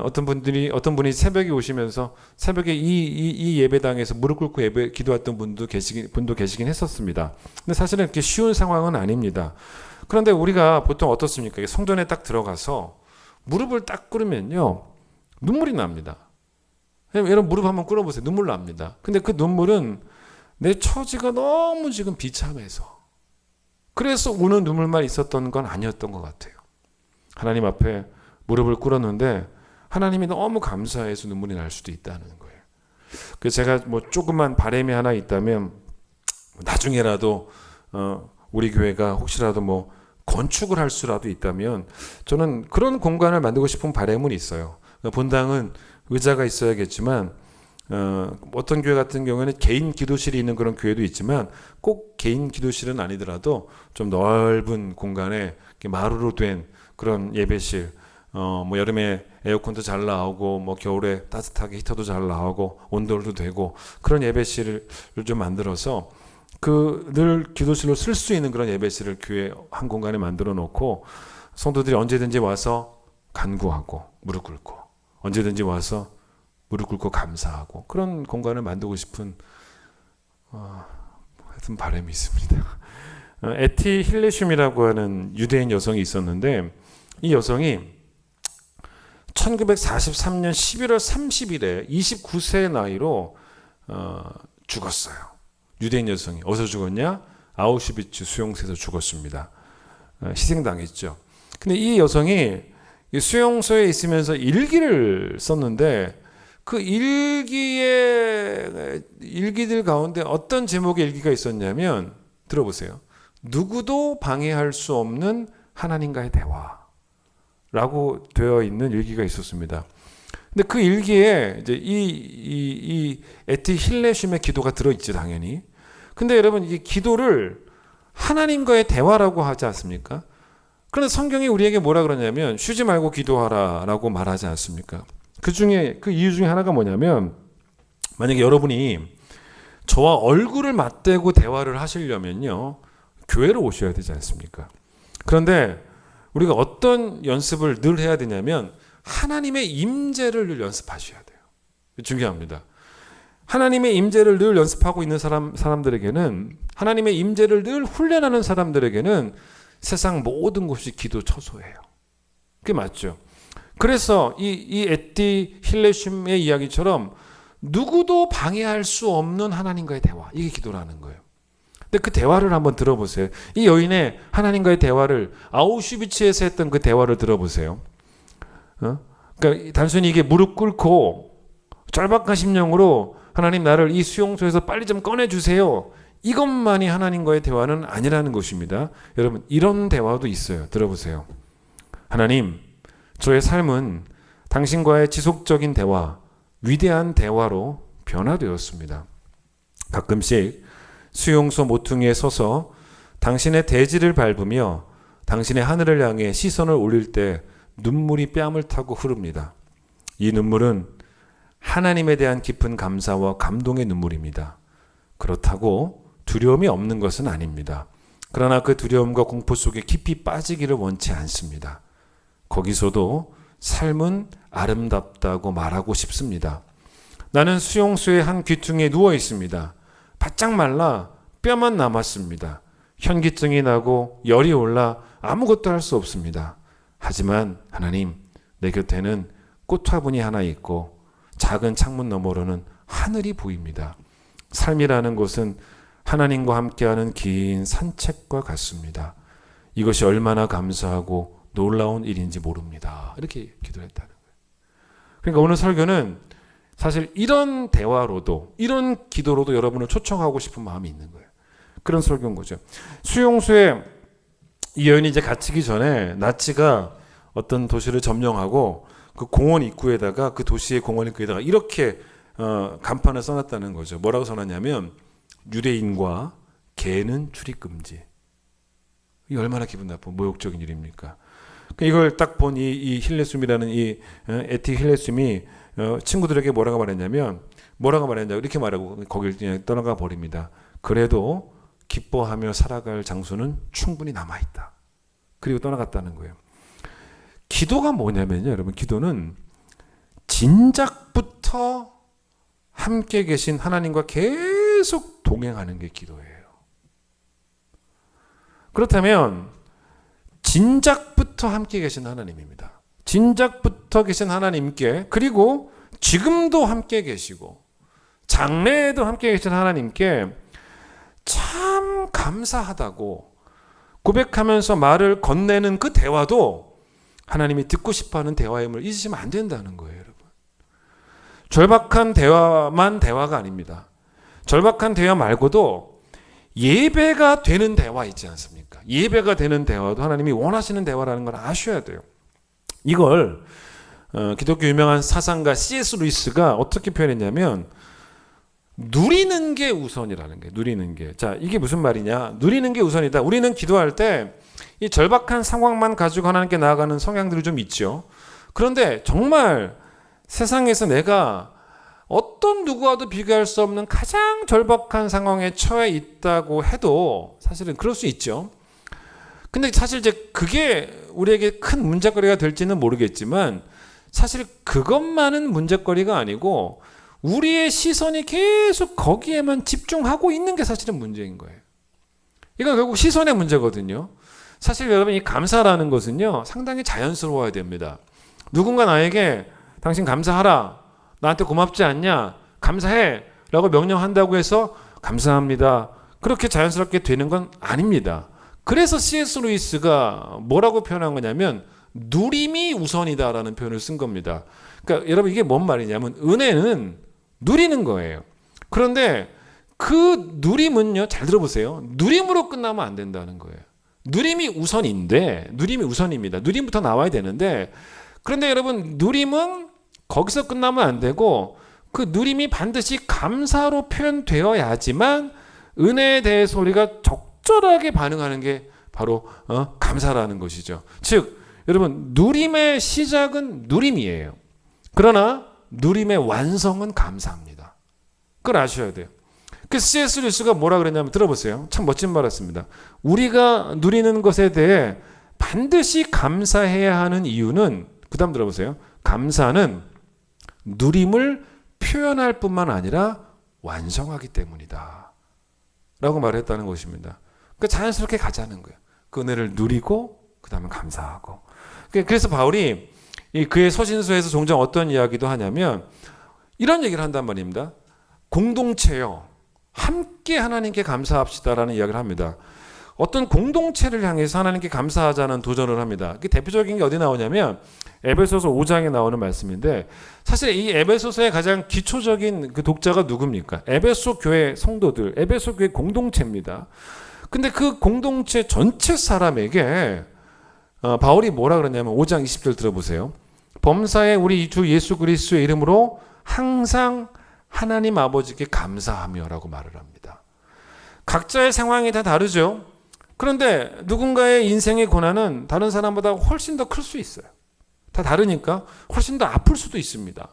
어떤 분이 새벽에 오시면서 새벽에 이 예배당에서 무릎 꿇고 기도했던 분도 계시긴 했었습니다. 근데 사실은 그렇게 쉬운 상황은 아닙니다. 그런데 우리가 보통 어떻습니까? 성전에 딱 들어가서 무릎을 딱 꿇으면요, 눈물이 납니다. 여러분 무릎 한번 꿇어보세요. 눈물 납니다. 근데 그 눈물은 내 처지가 너무 지금 비참해서, 그래서 우는 눈물만 있었던 건 아니었던 것 같아요. 하나님 앞에 무릎을 꿇었는데 하나님이 너무 감사해서 눈물이 날 수도 있다는 거예요. 그래서 제가 뭐 조그만 바람이 하나 있다면, 나중에라도 우리 교회가 혹시라도 뭐 건축을 할 수라도 있다면 저는 그런 공간을 만들고 싶은 바람은 있어요. 본당은 의자가 있어야겠지만 어떤 교회 같은 경우에는 개인 기도실이 있는 그런 교회도 있지만 꼭 개인 기도실은 아니더라도 좀 넓은 공간에 마루로 된 그런 예배실, 뭐 여름에 에어컨도 잘 나오고 뭐 겨울에 따뜻하게 히터도 잘 나오고 온돌도 되고 그런 예배실을 좀 만들어서 늘 기도실로 쓸 수 있는 그런 예배실을 교회 한 공간에 만들어 놓고 성도들이 언제든지 와서 간구하고 무릎 꿇고, 언제든지 와서 무릎 꿇고 감사하고, 그런 공간을 만들고 싶은 하여튼 바람이 있습니다. 에티 힐레슘이라고 하는 유대인 여성이 있었는데, 이 여성이 1943년 11월 30일에 29세의 나이로 죽었어요. 유대인 여성이. 어디서 죽었냐? 아우슈비츠 수용소에서 죽었습니다. 희생당했죠. 근데 이 여성이 수용소에 있으면서 일기를 썼는데, 그 일기들 가운데 어떤 제목의 일기가 있었냐면, 들어보세요. 누구도 방해할 수 없는 하나님과의 대화라고 되어 있는 일기가 있었습니다. 근데 그 일기에 이제 이 에티 힐레슘의 기도가 들어있죠, 당연히. 근데 여러분, 이 기도를 하나님과의 대화라고 하지 않습니까? 그런데 성경이 우리에게 뭐라 그러냐면 쉬지 말고 기도하라라고 말하지 않습니까? 그 이유 중에 하나가 뭐냐면, 만약에 여러분이 저와 얼굴을 맞대고 대화를 하시려면요, 교회로 오셔야 되지 않습니까? 그런데 우리가 어떤 연습을 늘 해야 되냐면 하나님의 임재를 늘 연습하셔야 돼요. 중요합니다. 하나님의 임재를 늘 연습하고 있는 사람들에게는, 하나님의 임재를 늘 훈련하는 사람들에게는 세상 모든 것이 기도 처소예요. 그게 맞죠? 그래서 이 에티 힐레슘의 이야기처럼 누구도 방해할 수 없는 하나님과의 대화, 이게 기도라는 거예요. 근데 그 대화를 한번 들어보세요. 이 여인의 하나님과의 대화를, 아우슈비츠에서 했던 그 대화를 들어보세요. 그러니까 단순히 이게 무릎 꿇고 절박한 심령으로 하나님, 나를 이 수용소에서 빨리 좀 꺼내주세요, 이것만이 하나님과의 대화는 아니라는 것입니다. 여러분, 이런 대화도 있어요. 들어보세요. 하나님, 저의 삶은 당신과의 지속적인 대화, 위대한 대화로 변화되었습니다. 가끔씩 수용소 모퉁이에 서서 당신의 대지를 밟으며 당신의 하늘을 향해 시선을 올릴 때 눈물이 뺨을 타고 흐릅니다. 이 눈물은 하나님에 대한 깊은 감사와 감동의 눈물입니다. 그렇다고 두려움이 없는 것은 아닙니다. 그러나 그 두려움과 공포 속에 깊이 빠지기를 원치 않습니다. 거기서도 삶은 아름답다고 말하고 싶습니다. 나는 수용소의 한 귀퉁이에 누워 있습니다. 바짝 말라 뼈만 남았습니다. 현기증이 나고 열이 올라 아무것도 할 수 없습니다. 하지만 하나님, 내 곁에는 꽃화분이 하나 있고 작은 창문 너머로는 하늘이 보입니다. 삶이라는 것은 하나님과 함께하는 긴 산책과 같습니다. 이것이 얼마나 감사하고 놀라운 일인지 모릅니다. 이렇게 기도를 했다는 거예요. 그러니까 오늘 설교는 사실 이런 대화로도, 이런 기도로도 여러분을 초청하고 싶은 마음이 있는 거예요. 그런 설교인 거죠. 수용소에 이 여인이 이제 갇히기 전에 나치가 어떤 도시를 점령하고 그 공원 입구에다가, 그 도시의 공원 입구에다가 이렇게 간판을 써놨다는 거죠. 뭐라고 써놨냐면 유대인과 개는 출입 금지. 이게 얼마나 기분 나쁜 모욕적인 일입니까? 이걸 딱 본 이 힐레숨이라는 이 에티 힐레숨이 친구들에게 뭐라고 말했냐면 이렇게 말하고 거길 그냥 떠나가 버립니다. 그래도 기뻐하며 살아갈 장소는 충분히 남아있다. 그리고 떠나갔다는 거예요. 기도가 뭐냐면요, 여러분, 기도는 진작부터 함께 계신 하나님과 계속 동행하는 게 기도예요. 그렇다면 진작부터 함께 계신 하나님입니다. 진작부터 계신 하나님께, 그리고 지금도 함께 계시고 장래에도 함께 계신 하나님께 참 감사하다고 고백하면서 말을 건네는 그 대화도 하나님이 듣고 싶어하는 대화임을 잊으시면 안 된다는 거예요, 여러분. 절박한 대화만 대화가 아닙니다. 절박한 대화 말고도 예배가 되는 대화 있지 않습니까? 예배가 되는 대화도 하나님이 원하시는 대화라는 걸 아셔야 돼요. 이걸 기독교 유명한 사상가 C.S. 루이스가 어떻게 표현했냐면 누리는 게 우선이라는 게, 누리는 게. 자, 이게 무슨 말이냐? 누리는 게 우선이다. 우리는 기도할 때 이 절박한 상황만 가지고 하나님께 나아가는 성향들이 좀 있죠. 그런데 정말 세상에서 내가 어떤 누구와도 비교할 수 없는 가장 절박한 상황에 처해 있다고 해도 사실은 그럴 수 있죠. 근데 사실 이제 그게 우리에게 큰 문제거리가 될지는 모르겠지만 사실 그것만은 문제거리가 아니고 우리의 시선이 계속 거기에만 집중하고 있는 게 사실은 문제인 거예요. 이건 결국 시선의 문제거든요. 사실 여러분, 이 감사라는 것은요 상당히 자연스러워야 됩니다. 누군가 나에게 당신 감사하라, 나한테 고맙지 않냐, 감사해 라고 명령한다고 해서 감사합니다, 그렇게 자연스럽게 되는 건 아닙니다. 그래서 C.S. 루이스가 뭐라고 표현한 거냐면 누림이 우선이다라는 표현을 쓴 겁니다. 그러니까 여러분, 이게 뭔 말이냐면 은혜는 누리는 거예요. 그런데 그 누림은요, 잘 들어보세요, 누림으로 끝나면 안 된다는 거예요. 누림이 우선인데, 누림이 우선입니다. 누림부터 나와야 되는데, 그런데 여러분, 누림은 거기서 끝나면 안 되고 그 누림이 반드시 감사로 표현되어야지만 은혜에 대해서 우리가 적절하게 반응하는 게 바로 감사라는 것이죠. 즉 여러분, 누림의 시작은 누림이에요. 그러나 누림의 완성은 감사합니다. 그걸 아셔야 돼요. 그 C.S. 루이스가 뭐라 그랬냐면 들어보세요. 참 멋진 말 했습니다. 우리가 누리는 것에 대해 반드시 감사해야 하는 이유는, 그 다음 들어보세요. 감사는 누림을 표현할 뿐만 아니라 완성하기 때문이다 라고 말했다는 것입니다. 그러니까 자연스럽게 가자는 거예요. 그 은혜를 누리고 그 다음에 감사하고. 그래서 바울이 그의 서신서에서 종종 어떤 이야기도 하냐면 이런 얘기를 한단 말입니다. 공동체요, 함께 하나님께 감사합시다라는 이야기를 합니다. 어떤 공동체를 향해서 하나님께 감사하자는 도전을 합니다. 그 대표적인 게 어디 나오냐면 에베소서 5장에 나오는 말씀인데, 사실 이 에베소서의 가장 기초적인 그 독자가 누굽니까? 에베소 교회 성도들, 에베소 교회 공동체입니다. 근데 그 공동체 전체 사람에게 바울이 뭐라 그러냐면 5장 20절 들어보세요. 범사에 우리 주 예수 그리스도의 이름으로 항상 하나님 아버지께 감사하며라고 말을 합니다. 각자의 상황이 다 다르죠. 그런데 누군가의 인생의 고난은 다른 사람보다 훨씬 더 클 수 있어요. 다 다르니까 훨씬 더 아플 수도 있습니다.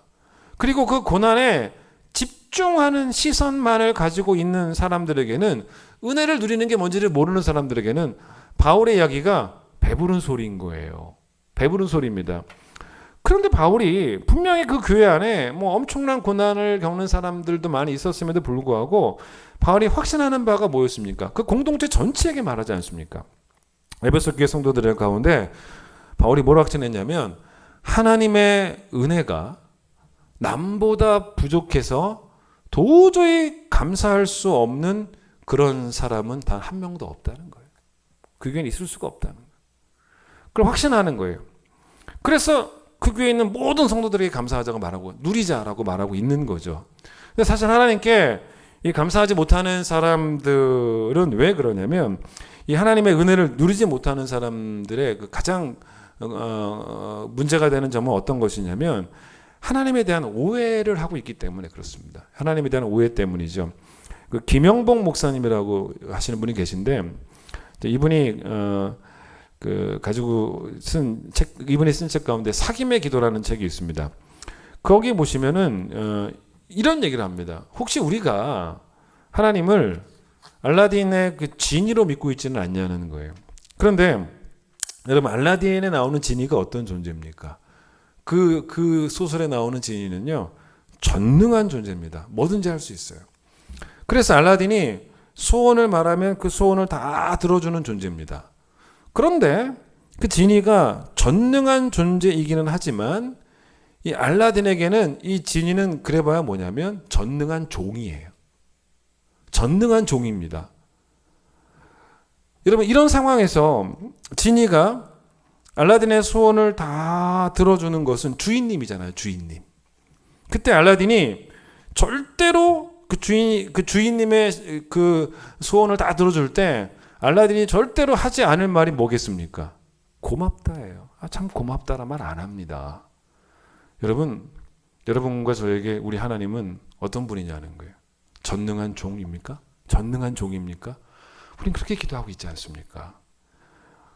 그리고 그 고난에 집중하는 시선만을 가지고 있는 사람들에게는, 은혜를 누리는 게 뭔지를 모르는 사람들에게는 바울의 이야기가 배부른 소리인 거예요. 배부른 소리입니다. 그런데 바울이 분명히 그 교회 안에 뭐 엄청난 고난을 겪는 사람들도 많이 있었음에도 불구하고 바울이 확신하는 바가 뭐였습니까? 그 공동체 전체에게 말하지 않습니까? 에베소 교회 성도들 가운데 바울이 뭘 확신했냐면, 하나님의 은혜가 남보다 부족해서 도저히 감사할 수 없는 그런 사람은 단 한 명도 없다는 거예요. 그 교회는 있을 수가 없다는 거예요. 그걸 확신하는 거예요. 그래서 그 교회에 있는 모든 성도들에게 감사하자고 말하고 누리자라고 말하고 있는 거죠. 근데 사실 하나님께 이 감사하지 못하는 사람들은 왜 그러냐면, 이 하나님의 은혜를 누리지 못하는 사람들의 그 가장 문제가 되는 점은 어떤 것이냐면, 하나님에 대한 오해를 하고 있기 때문에 그렇습니다. 하나님에 대한 오해 때문이죠. 그 김영복 목사님이라고 하시는 분이 계신데, 이분이 가지고 쓴 책, 이분이 쓴 책 가운데 사김의 기도라는 책이 있습니다. 거기 보시면은 이런 얘기를 합니다. 혹시 우리가 하나님을 알라딘의 그 지니로 믿고 있지는 않냐는 거예요. 그런데 여러분, 알라딘에 나오는 지니가 어떤 존재입니까? 그 소설에 나오는 지니는요, 전능한 존재입니다. 뭐든지 할 수 있어요. 그래서 알라딘이 소원을 말하면 그 소원을 다 들어주는 존재입니다. 그런데 그 지니가 전능한 존재이기는 하지만, 이 알라딘에게는 이 지니는 그래봐야 뭐냐면 전능한 종이에요. 전능한 종입니다. 여러분, 이런 상황에서 지니가 알라딘의 소원을 다 들어주는 것은 주인님이잖아요. 주인님. 그때 알라딘이 절대로 그 주인님의 그 소원을 다 들어줄 때 알라딘이 절대로 하지 않을 말이 뭐겠습니까? 고맙다예요. 참 고맙다란 말 안 합니다. 여러분과 저에게 우리 하나님은 어떤 분이냐는 거예요. 전능한 종입니까? 전능한 종입니까? 우린 그렇게 기도하고 있지 않습니까?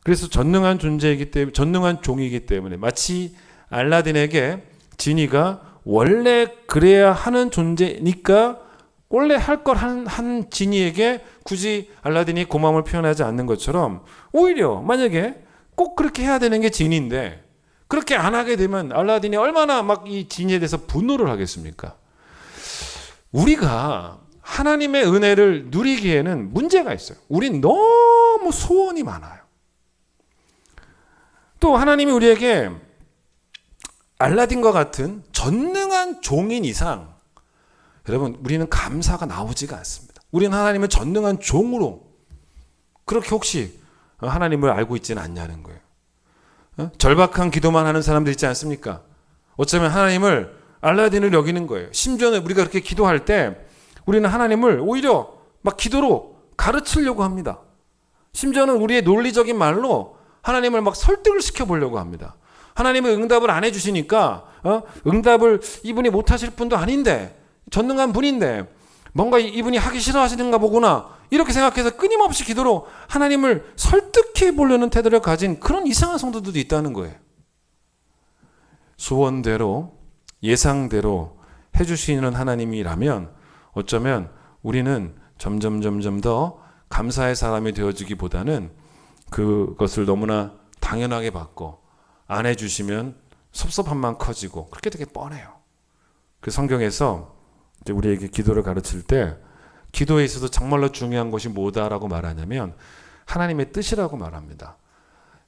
그래서 전능한 존재이기 때문에, 전능한 종이기 때문에, 마치 알라딘에게 지니가 원래 그래야 하는 존재니까 원래 할 걸 한 지니에게 굳이 알라딘이 고마움을 표현하지 않는 것처럼, 오히려 만약에 꼭 그렇게 해야 되는 게 지니인데 그렇게 안 하게 되면 알라딘이 얼마나 막 이 지니에 대해서 분노를 하겠습니까? 우리가 하나님의 은혜를 누리기에는 문제가 있어요. 우린 너무 소원이 많아요. 또 하나님이 우리에게 알라딘과 같은 전능한 종인 이상, 여러분, 우리는 감사가 나오지가 않습니다. 우리는 하나님을 전능한 종으로 그렇게 혹시 하나님을 알고 있지는 않냐는 거예요. 절박한 기도만 하는 사람들 있지 않습니까? 어쩌면 하나님을 알라딘을 여기는 거예요. 심지어는 우리가 그렇게 기도할 때 우리는 하나님을 오히려 막 기도로 가르치려고 합니다. 심지어는 우리의 논리적인 말로 하나님을 막 설득을 시켜보려고 합니다. 하나님은 응답을 안 해주시니까 응답을 이분이 못하실 분도 아닌데, 전능한 분인데 뭔가 이분이 하기 싫어하시는가 보구나, 이렇게 생각해서 끊임없이 기도로 하나님을 설득해 보려는 태도를 가진 그런 이상한 성도들도 있다는 거예요. 소원대로 예상대로 해주시는 하나님이라면 어쩌면 우리는 점점 더 감사의 사람이 되어지기보다는 그것을 너무나 당연하게 받고 안 해주시면 섭섭함만 커지고, 그렇게 되게 뻔해요. 그 성경에서 이제 우리에게 기도를 가르칠 때 기도에 있어서 정말로 중요한 것이 뭐다라고 말하냐면 하나님의 뜻이라고 말합니다.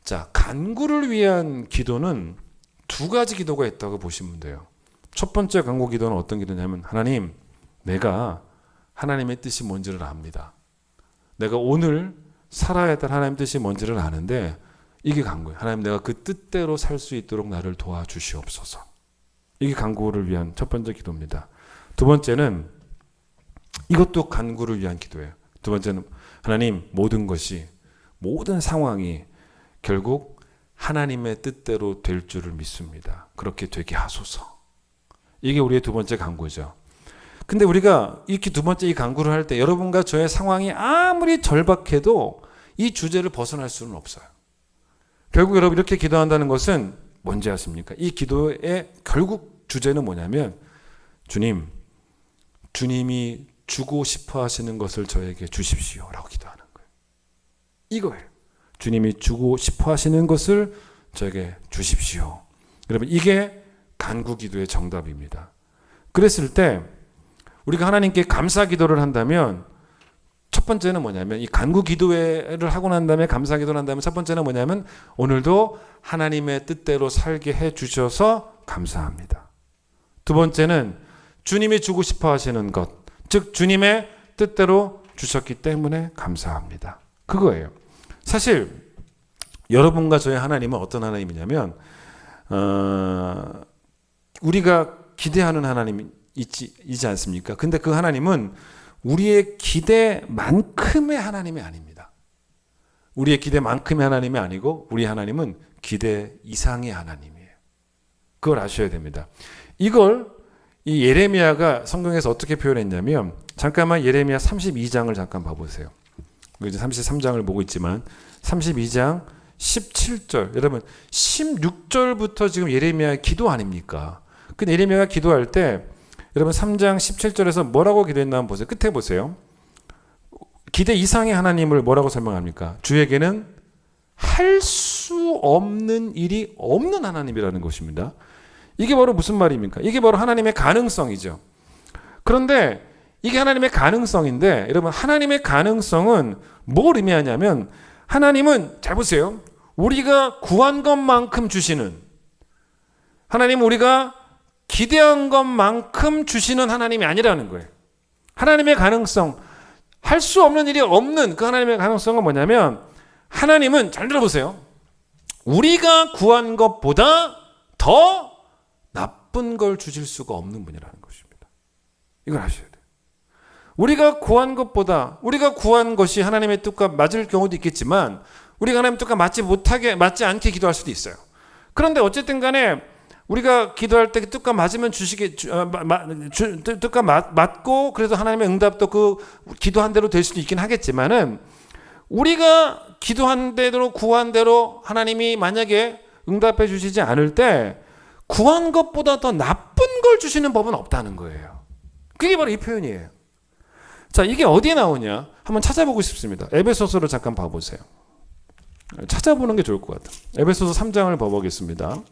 자, 간구를 위한 기도는 두 가지 기도가 있다고 보시면 돼요. 첫 번째 간구 기도는 어떤 기도냐면, 하나님, 내가 하나님의 뜻이 뭔지를 압니다. 내가 오늘 살아야 될 하나님의 뜻이 뭔지를 아는데 이게 간구예요. 하나님, 내가 그 뜻대로 살 수 있도록 나를 도와주시옵소서. 이게 간구를 위한 첫 번째 기도입니다. 두 번째는, 이것도 간구를 위한 기도예요. 두 번째는, 하나님, 모든 것이, 모든 상황이 결국 하나님의 뜻대로 될 줄을 믿습니다. 그렇게 되게 하소서. 이게 우리의 두 번째 간구죠. 근데 우리가 이렇게 두 번째 이 간구를 할 때 여러분과 저의 상황이 아무리 절박해도 이 주제를 벗어날 수는 없어요. 결국 여러분 이렇게 기도한다는 것은 뭔지 아십니까? 이 기도의 결국 주제는 뭐냐면 주님이 주고 싶어 하시는 것을 저에게 주십시오 라고 기도하는 거예요. 이거예요. 주님이 주고 싶어 하시는 것을 저에게 주십시오. 여러분 이게 간구 기도의 정답입니다. 그랬을 때 우리가 하나님께 감사 기도를 한다면 첫 번째는 뭐냐면 이 간구 기도를 하고 난 다음에 감사 기도를 한 다음에 첫 번째는 뭐냐면 오늘도 하나님의 뜻대로 살게 해 주셔서 감사합니다. 두 번째는 주님이 주고 싶어 하시는 것, 즉 주님의 뜻대로 주셨기 때문에 감사합니다. 그거예요. 사실 여러분과 저의 하나님은 어떤 하나님이냐면 우리가 기대하는 하나님이지 않습니까? 근데 그 하나님은 우리의 기대만큼의 하나님이 아닙니다. 우리의 기대만큼의 하나님이 아니고 우리 하나님은 기대 이상의 하나님이에요. 그걸 아셔야 됩니다. 이걸 이 예레미야가 성경에서 어떻게 표현했냐면 잠깐만 예레미야 32장을 잠깐 봐보세요. 이제 33장을 보고 있지만 32장 17절 여러분 16절부터 지금 예레미야 기도 아닙니까? 그 예레미야가 기도할 때 여러분 3장 17절에서 뭐라고 기도했나 한번 보세요. 끝에 보세요. 기대 이상의 하나님을 뭐라고 설명합니까? 주에게는 할 수 없는 일이 없는 하나님이라는 것입니다. 이게 바로 무슨 말입니까? 이게 바로 하나님의 가능성이죠. 그런데 이게 하나님의 가능성인데 여러분 하나님의 가능성은 뭘 의미하냐면 하나님은 잘 보세요. 우리가 구한 것만큼 주시는 하나님은 우리가 기대한 것만큼 주시는 하나님이 아니라는 거예요. 하나님의 가능성, 할 수 없는 일이 없는 그 하나님의 가능성은 뭐냐면 하나님은 잘 들어보세요. 우리가 구한 것보다 더 나쁜 걸 주실 수가 없는 분이라는 것입니다. 이걸 아셔야 돼요. 우리가 구한 것보다 우리가 구한 것이 하나님의 뜻과 맞을 경우도 있겠지만 우리가 하나님의 뜻과 맞지 않게 기도할 수도 있어요. 그런데 어쨌든 간에 우리가 기도할 때 뜻과 맞으면 뜻과 맞고 그래서 하나님의 응답도 그 기도한 대로 될 수도 있긴 하겠지만은 우리가 기도한 대로 구한 대로 하나님이 만약에 응답해 주시지 않을 때 구한 것보다 더 나쁜 걸 주시는 법은 없다는 거예요. 그게 바로 이 표현이에요. 자, 이게 어디에 나오냐? 한번 찾아보고 싶습니다. 에베소서를 잠깐 봐보세요. 찾아보는 게 좋을 것 같아요. 에베소서 3장을 봐보겠습니다.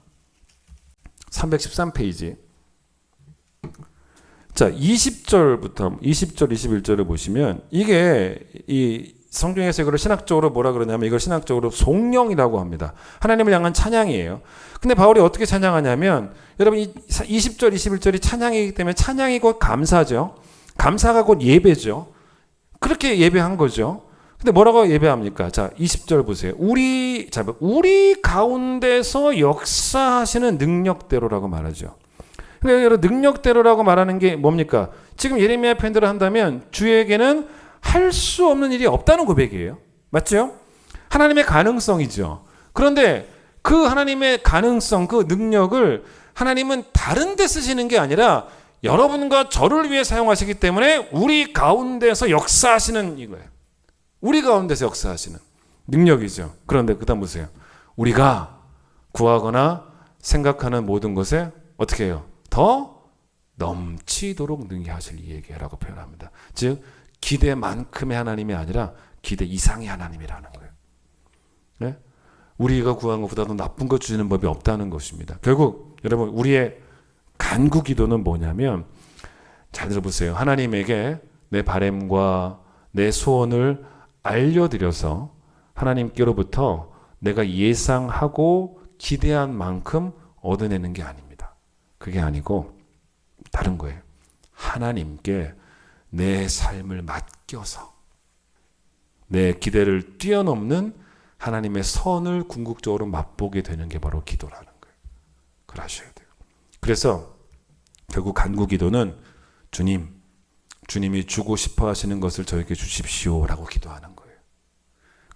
313페이지. 자, 20절, 21절을 보시면 이게 이 성경에서 이걸 신학적으로 뭐라 그러냐면 이걸 신학적으로 송영이라고 합니다. 하나님을 향한 찬양이에요. 근데 바울이 어떻게 찬양하냐면 여러분 이 20절, 21절이 찬양이기 때문에 찬양이 곧 감사죠. 감사가 곧 예배죠. 그렇게 예배한 거죠. 근데 뭐라고 예배합니까? 자, 20절 보세요. 우리 가운데서 역사하시는 능력대로라고 말하죠. 그러니까 여러분 능력대로라고 말하는 게 뭡니까? 지금 예레미야 편들을 한다면 주에게는 할 수 없는 일이 없다는 고백이에요. 맞죠? 하나님의 가능성이죠. 그런데 그 하나님의 가능성, 그 능력을 하나님은 다른 데 쓰시는 게 아니라 여러분과 저를 위해 사용하시기 때문에 우리 가운데서 역사하시는 이거예요. 우리 가운데서 역사하시는 능력이죠. 그런데 그다음 보세요. 우리가 구하거나 생각하는 모든 것에 어떻게 해요? 더 넘치도록 능히 하실 이에게라고 표현합니다. 즉 기대만큼의 하나님이 아니라 기대 이상의 하나님이라는 거예요. 네? 우리가 구한 것보다 더 나쁜 것 주시는 법이 없다는 것입니다. 결국 여러분 우리의 간구 기도는 뭐냐면 잘 들어보세요. 하나님에게 내 바람과 내 소원을 알려드려서 하나님께로부터 내가 예상하고 기대한 만큼 얻어내는 게 아닙니다. 그게 아니고 다른 거예요. 하나님께 내 삶을 맡겨서 내 기대를 뛰어넘는 하나님의 선을 궁극적으로 맛보게 되는 게 바로 기도라는 거예요. 그걸 아셔야 돼요. 그래서 결국 간구 기도는 주님이 주고 싶어 하시는 것을 저에게 주십시오라고 기도하는 거예요.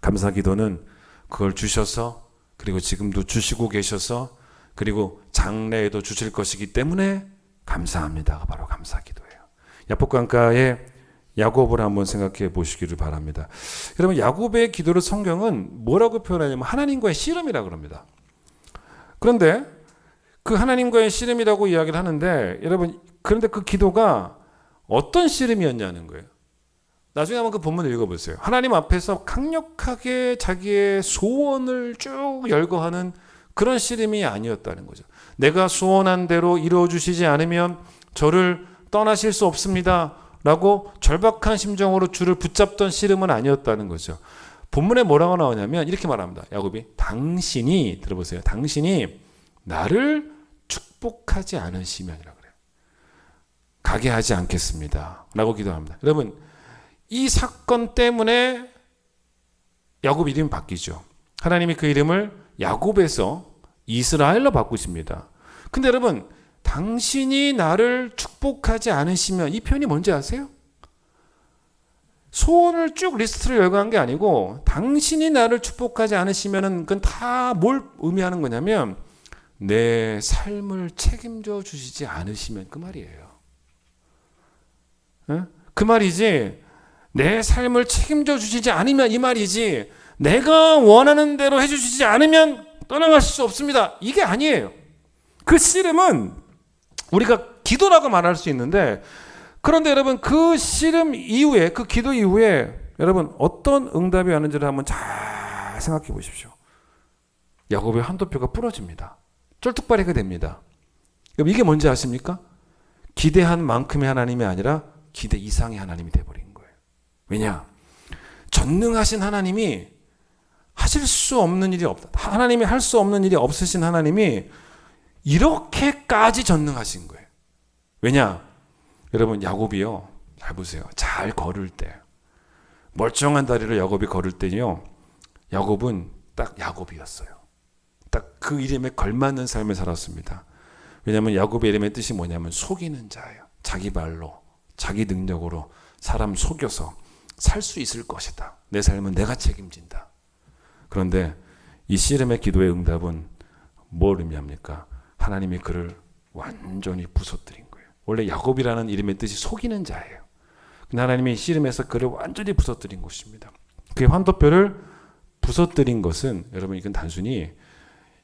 감사 기도는 그걸 주셔서 그리고 지금도 주시고 계셔서 그리고 장래에도 주실 것이기 때문에 감사합니다가 바로 감사기도예요. 야복강가의 야곱을 한번 생각해 보시기를 바랍니다. 여러분, 야곱의 기도를 성경은 뭐라고 표현하냐면 하나님과의 씨름이라고 합니다. 그런데 그 하나님과의 씨름이라고 이야기를 하는데, 여러분, 그런데 그 기도가 어떤 씨름이었냐는 거예요. 나중에 한번 그 본문을 읽어보세요. 하나님 앞에서 강력하게 자기의 소원을 쭉 열거하는 그런 씨름이 아니었다는 거죠. 내가 소원한 대로 이루어주시지 않으면 저를 떠나실 수 없습니다 라고 절박한 심정으로 주를 붙잡던 씨름은 아니었다는 거죠. 본문에 뭐라고 나오냐면 이렇게 말합니다. 야곱이 당신이, 들어보세요, 당신이 나를 축복하지 않으시면이라고 그래요. 가게 하지 않겠습니다 라고 기도합니다. 여러분, 이 사건 때문에 야곱 이름이 바뀌죠. 하나님이 그 이름을 야곱에서 이스라엘로 바꾸십니다. 근데 여러분, 당신이 나를 축복하지 않으시면, 이 표현이 뭔지 아세요? 소원을 쭉 리스트를 열거한 게 아니고 당신이 나를 축복하지 않으시면은 그건 다 뭘 의미하는 거냐면 내 삶을 책임져 주시지 않으시면, 그 말이에요. 그 말이지, 내 삶을 책임져 주시지 않으면 이 말이지, 내가 원하는 대로 해주시지 않으면 떠나가실 수 없습니다, 이게 아니에요. 그 씨름은 우리가 기도라고 말할 수 있는데, 그런데 여러분, 그 씨름 이후에, 그 기도 이후에 여러분 어떤 응답이 왔는지를 한번 잘 생각해 보십시오. 야곱의 한도표가 부러집니다. 쫄뚝발이가 됩니다. 그럼 이게 뭔지 아십니까? 기대한 만큼의 하나님이 아니라 기대 이상의 하나님이 돼버린 거예요. 왜냐? 전능하신 하나님이 하실 수 없는 일이 없다. 하나님이 할 수 없는 일이 없으신 하나님이 이렇게까지 전능하신 거예요. 왜냐? 여러분, 야곱이요, 잘 보세요. 잘 걸을 때, 멀쩡한 다리를 야곱이 걸을 때요, 야곱은 딱 야곱이었어요. 딱 그 이름에 걸맞는 삶을 살았습니다. 왜냐하면 야곱의 이름의 뜻이 뭐냐면 속이는 자예요. 자기 말로, 자기 능력으로 사람 속여서 살 수 있을 것이다. 내 삶은 내가 책임진다. 그런데 이 씨름의 기도의 응답은 뭘 의미합니까? 하나님이 그를 완전히 부서뜨린 거예요. 원래 야곱이라는 이름의 뜻이 속이는 자예요. 근데 하나님이 씨름에서 그를 완전히 부서뜨린 것입니다. 그의 환도표를 부서뜨린 것은, 여러분, 이건 단순히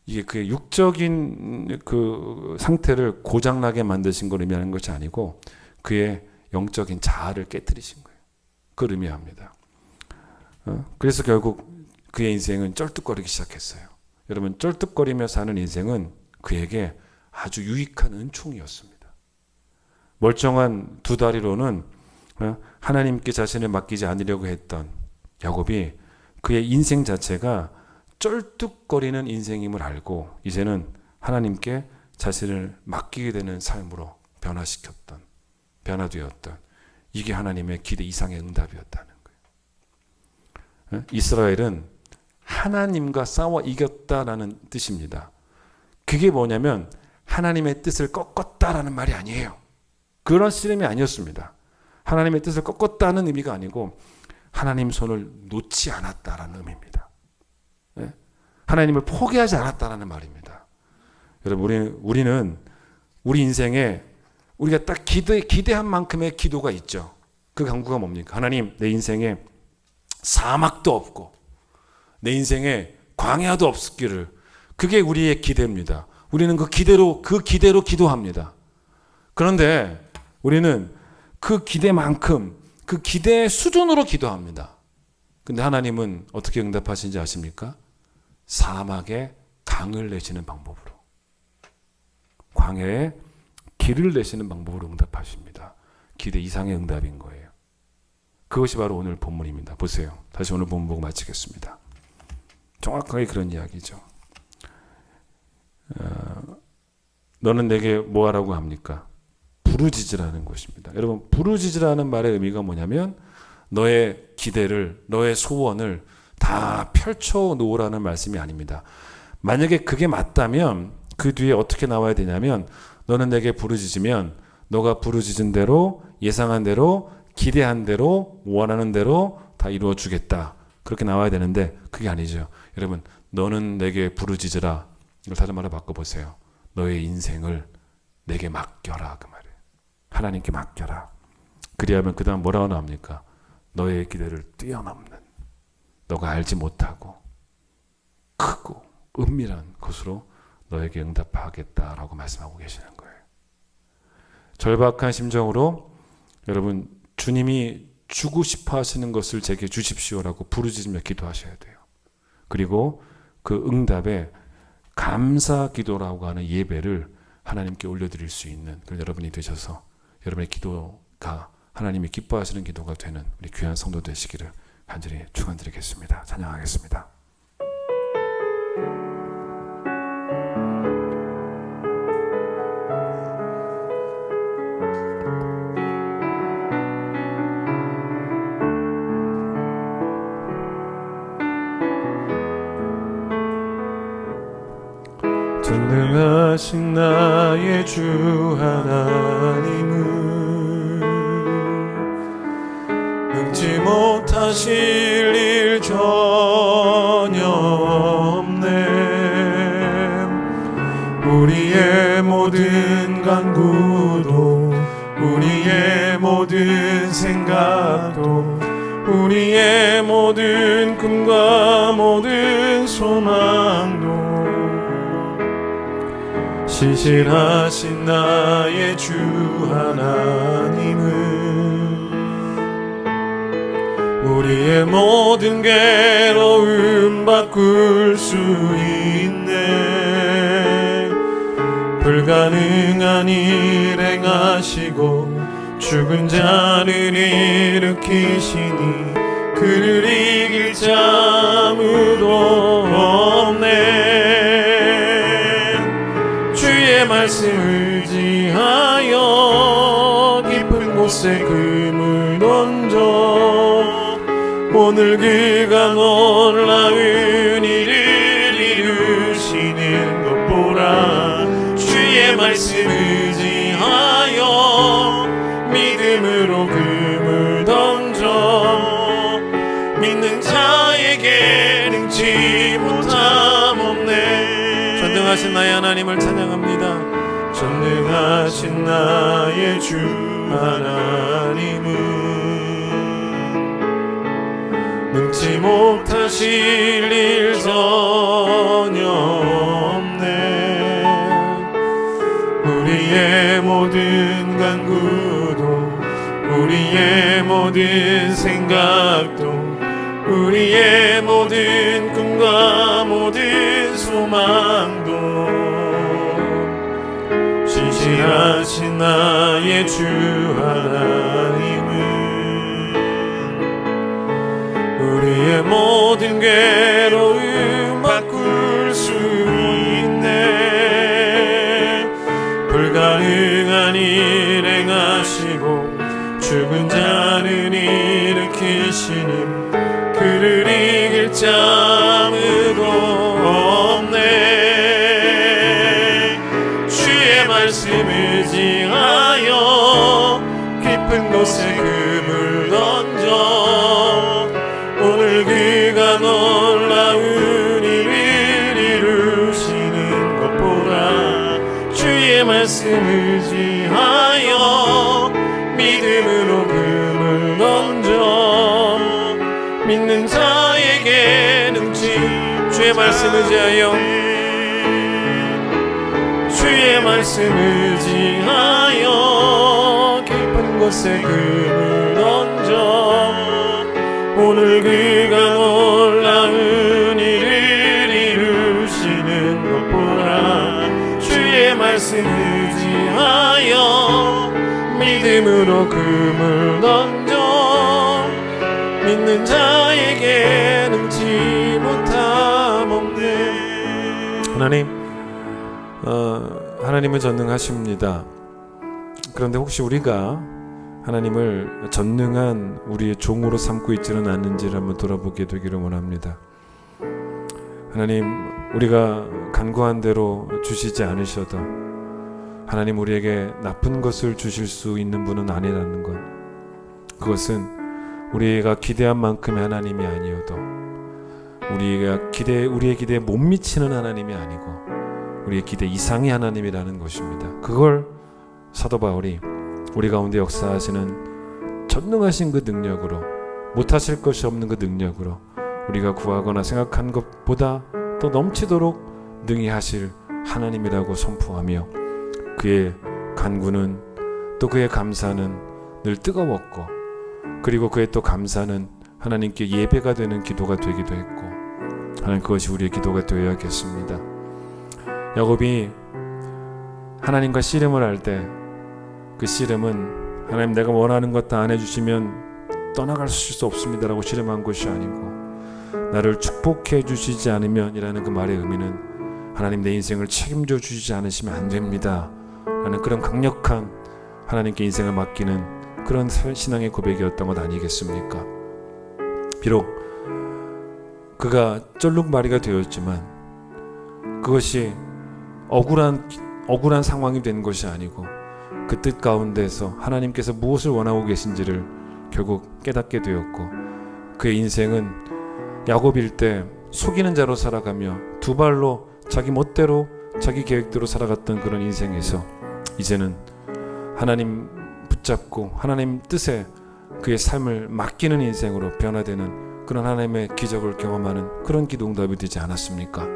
이게 그의 육적인 그 상태를 고장나게 만드신 걸 의미하는 것이 아니고 그의 영적인 자아를 깨뜨리신 거예요. 그걸 의미합니다. 그래서 결국 그의 인생은 쩔뚝거리기 시작했어요. 여러분, 쩔뚝거리며 사는 인생은 그에게 아주 유익한 은총이었습니다. 멀쩡한 두 다리로는 하나님께 자신을 맡기지 않으려고 했던 야곱이 그의 인생 자체가 쩔뚝거리는 인생임을 알고 이제는 하나님께 자신을 맡기게 되는 삶으로 변화되었던, 이게 하나님의 기대 이상의 응답이었다는 거예요. 이스라엘은 하나님과 싸워 이겼다라는 뜻입니다. 그게 뭐냐면 하나님의 뜻을 꺾었다라는 말이 아니에요. 그런 씨름이 아니었습니다. 하나님의 뜻을 꺾었다는 의미가 아니고 하나님 손을 놓지 않았다라는 의미입니다. 하나님을 포기하지 않았다라는 말입니다. 여러분, 우리는 우리 인생에 우리가 딱 기대한 만큼의 기도가 있죠. 그 간구가 뭡니까? 하나님, 내 인생에 사막도 없고 내 인생에 광야도 없기를. 그게 우리의 기대입니다. 우리는 그 기대로 기도합니다. 그런데 우리는 그 기대만큼, 그 기대의 수준으로 기도합니다. 근데 하나님은 어떻게 응답하시는지 아십니까? 사막에 강을 내시는 방법으로, 광야에 길을 내시는 방법으로 응답하십니다. 기대 이상의 응답인 거예요. 그것이 바로 오늘 본문입니다. 보세요. 다시 오늘 본문 보고 마치겠습니다. 정확하게 그런 이야기죠. 너는 내게 뭐하라고 합니까? 부르짖으라는 것입니다. 여러분, 부르짖으라는 말의 의미가 뭐냐면 너의 기대를, 너의 소원을 다 펼쳐 놓으라는 말씀이 아닙니다. 만약에 그게 맞다면 그 뒤에 어떻게 나와야 되냐면 너는 내게 부르짖으면 너가 부르짖은 대로, 예상한 대로, 기대한 대로, 원하는 대로 다 이루어 주겠다. 그렇게 나와야 되는데 그게 아니죠. 여러분, 너는 내게 부르짖으라. 이걸 다른 말로 바꿔보세요. 너의 인생을 내게 맡겨라, 그 말이에요. 하나님께 맡겨라. 그리하면 그 다음 뭐라고 나옵니까? 너의 기대를 뛰어넘는, 너가 알지 못하고 크고 은밀한 것으로 너에게 응답하겠다라고 말씀하고 계시는 거예요. 절박한 심정으로 여러분, 주님이 주고 싶어 하시는 것을 제게 주십시오라고 부르짖으며 기도하셔야 돼요. 그리고 그 응답에 감사 기도라고 하는 예배를 하나님께 올려드릴 수 있는 그런 여러분이 되셔서 여러분의 기도가 하나님이 기뻐하시는 기도가 되는 우리 귀한 성도 되시기를 간절히 축원드리겠습니다. 찬양하겠습니다. 전능하신 나의 주 하나님은 능지 못하실 일 전혀 없네. 우리의 모든 간구도 우리의 모든 생각도 우리의 모든 꿈과 모든 소망도 신실하신 나의 주 하나님은 우리의 모든 괴로움 바꿀 수 있네. 불가능한 일 행하시고 죽은 자를 일으키시니 그를 이길 자 아무도 없네. 주의 말씀 의지하여 깊은 곳에 금을 던져 오늘 그가 놀라운 일을 이루시는 것 보라. 주의 말씀 의지하여 믿음으로 금을 던져 믿는 자에게 능치 못함 없네. 전능하신 나의 하나님을 찬양합니다. 전능하신 나의 주 하나님은 능치 못하실 일 전혀 없네. 우리의 모든 간구도 우리의 모든 생각도 우리의 모든 꿈과 모든 소망도 신실하신 나의 주 하나님은 우리의 모든 괴로움 바꿀 수 있네. 불가능한 일 행하시고 죽은 자는 일으키시니 그를 이길 자 아무도 없네. 주의 말씀 의지하여 깊은 곳에 금을 던져 오늘 그가 놀라운 일을 이루시는 것 보라. 주의 말씀 의지하여 믿음으로 금을 던져 믿는 자에게 능치. 주의 말씀 의지하여 주의 말씀 의지하여 깊은 곳에 금을 던져 오늘 그가 놀라운 일을 이루시는 것 보라. 주의 말씀 의지하여 믿음으로 금을 던져 믿는 자에게 능치 못함 없네. 하나님은 전능하십니다. 그런데 혹시 우리가 하나님을 전능한 우리의 종으로 삼고 있지는 않는지를 한번 돌아보게 되기를 원합니다. 하나님, 우리가 간구한 대로 주시지 않으셔도 하나님 우리에게 나쁜 것을 주실 수 있는 분은 아니라는 것, 그것은 우리가 기대한 만큼의 하나님이 아니어도 우리의 기대에 못 미치는 하나님이 아니고 우리의 기대 이상의 하나님이라는 것입니다. 그걸 사도 바울이 우리 가운데 역사하시는 전능하신 그 능력으로, 못하실 것이 없는 그 능력으로 우리가 구하거나 생각한 것보다 더 넘치도록 능히 하실 하나님이라고 선포하며, 그의 간구는, 또 그의 감사는 늘 뜨거웠고, 그리고 그의 또 감사는 하나님께 예배가 되는 기도가 되기도 했고, 하나님, 그것이 우리의 기도가 되어야겠습니다. 야곱이 하나님과 씨름을 할 때 그 씨름은 하나님, 내가 원하는 것 다 안 해주시면 떠나갈 수 없습니다라고 씨름한 것이 아니고, 나를 축복해 주시지 않으면 이라는 그 말의 의미는 하나님, 내 인생을 책임져 주시지 않으시면 안 됩니다 라는 그런 강력한 하나님께 인생을 맡기는 그런 신앙의 고백이었던 것 아니겠습니까? 비록 그가 쩔룩마리가 되었지만 그것이 억울한 상황이 된 것이 아니고, 그 뜻 가운데서 하나님께서 무엇을 원하고 계신지를 결국 깨닫게 되었고, 그의 인생은 야곱일 때 속이는 자로 살아가며 두 발로 자기 멋대로 자기 계획대로 살아갔던 그런 인생에서 이제는 하나님 붙잡고 하나님 뜻에 그의 삶을 맡기는 인생으로 변화되는 그런 하나님의 기적을 경험하는 그런 기도 응답이 되지 않았습니까?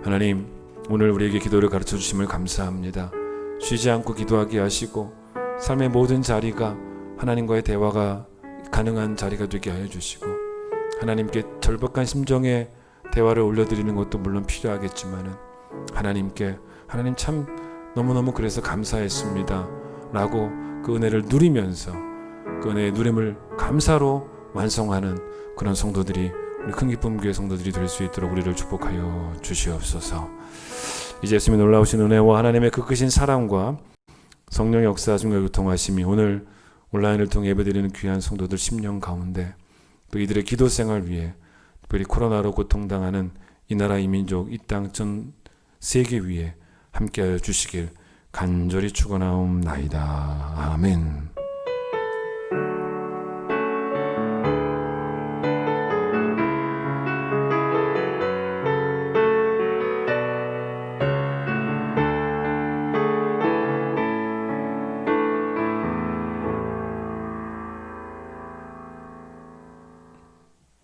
하나님, 오늘 우리에게 기도를 가르쳐 주심을 감사합니다. 쉬지 않고 기도하게 하시고 삶의 모든 자리가 하나님과의 대화가 가능한 자리가 되게 하여 주시고, 하나님께 절박한 심정의 대화를 올려드리는 것도 물론 필요하겠지만은 하나님께, 하나님 참 너무너무 그래서 감사했습니다 라고 그 은혜를 누리면서 그 은혜의 누림을 감사로 완성하는 그런 성도들이, 우리 큰 기쁨 교회 성도들이 될 수 있도록 우리를 축복하여 주시옵소서. 이제 예수님의 놀라우신 은혜와 하나님의 그 크신 사랑과 성령의 역사하심과 교통하심이 오늘 온라인을 통해 예배드리는 귀한 성도들 10년 가운데, 또 이들의 기도 생활 위에, 특별히 코로나로 고통당하는 이 나라 이 민족 이 땅 전 세계 위에 함께하여 주시길 간절히 축원하옵나이다. 아멘.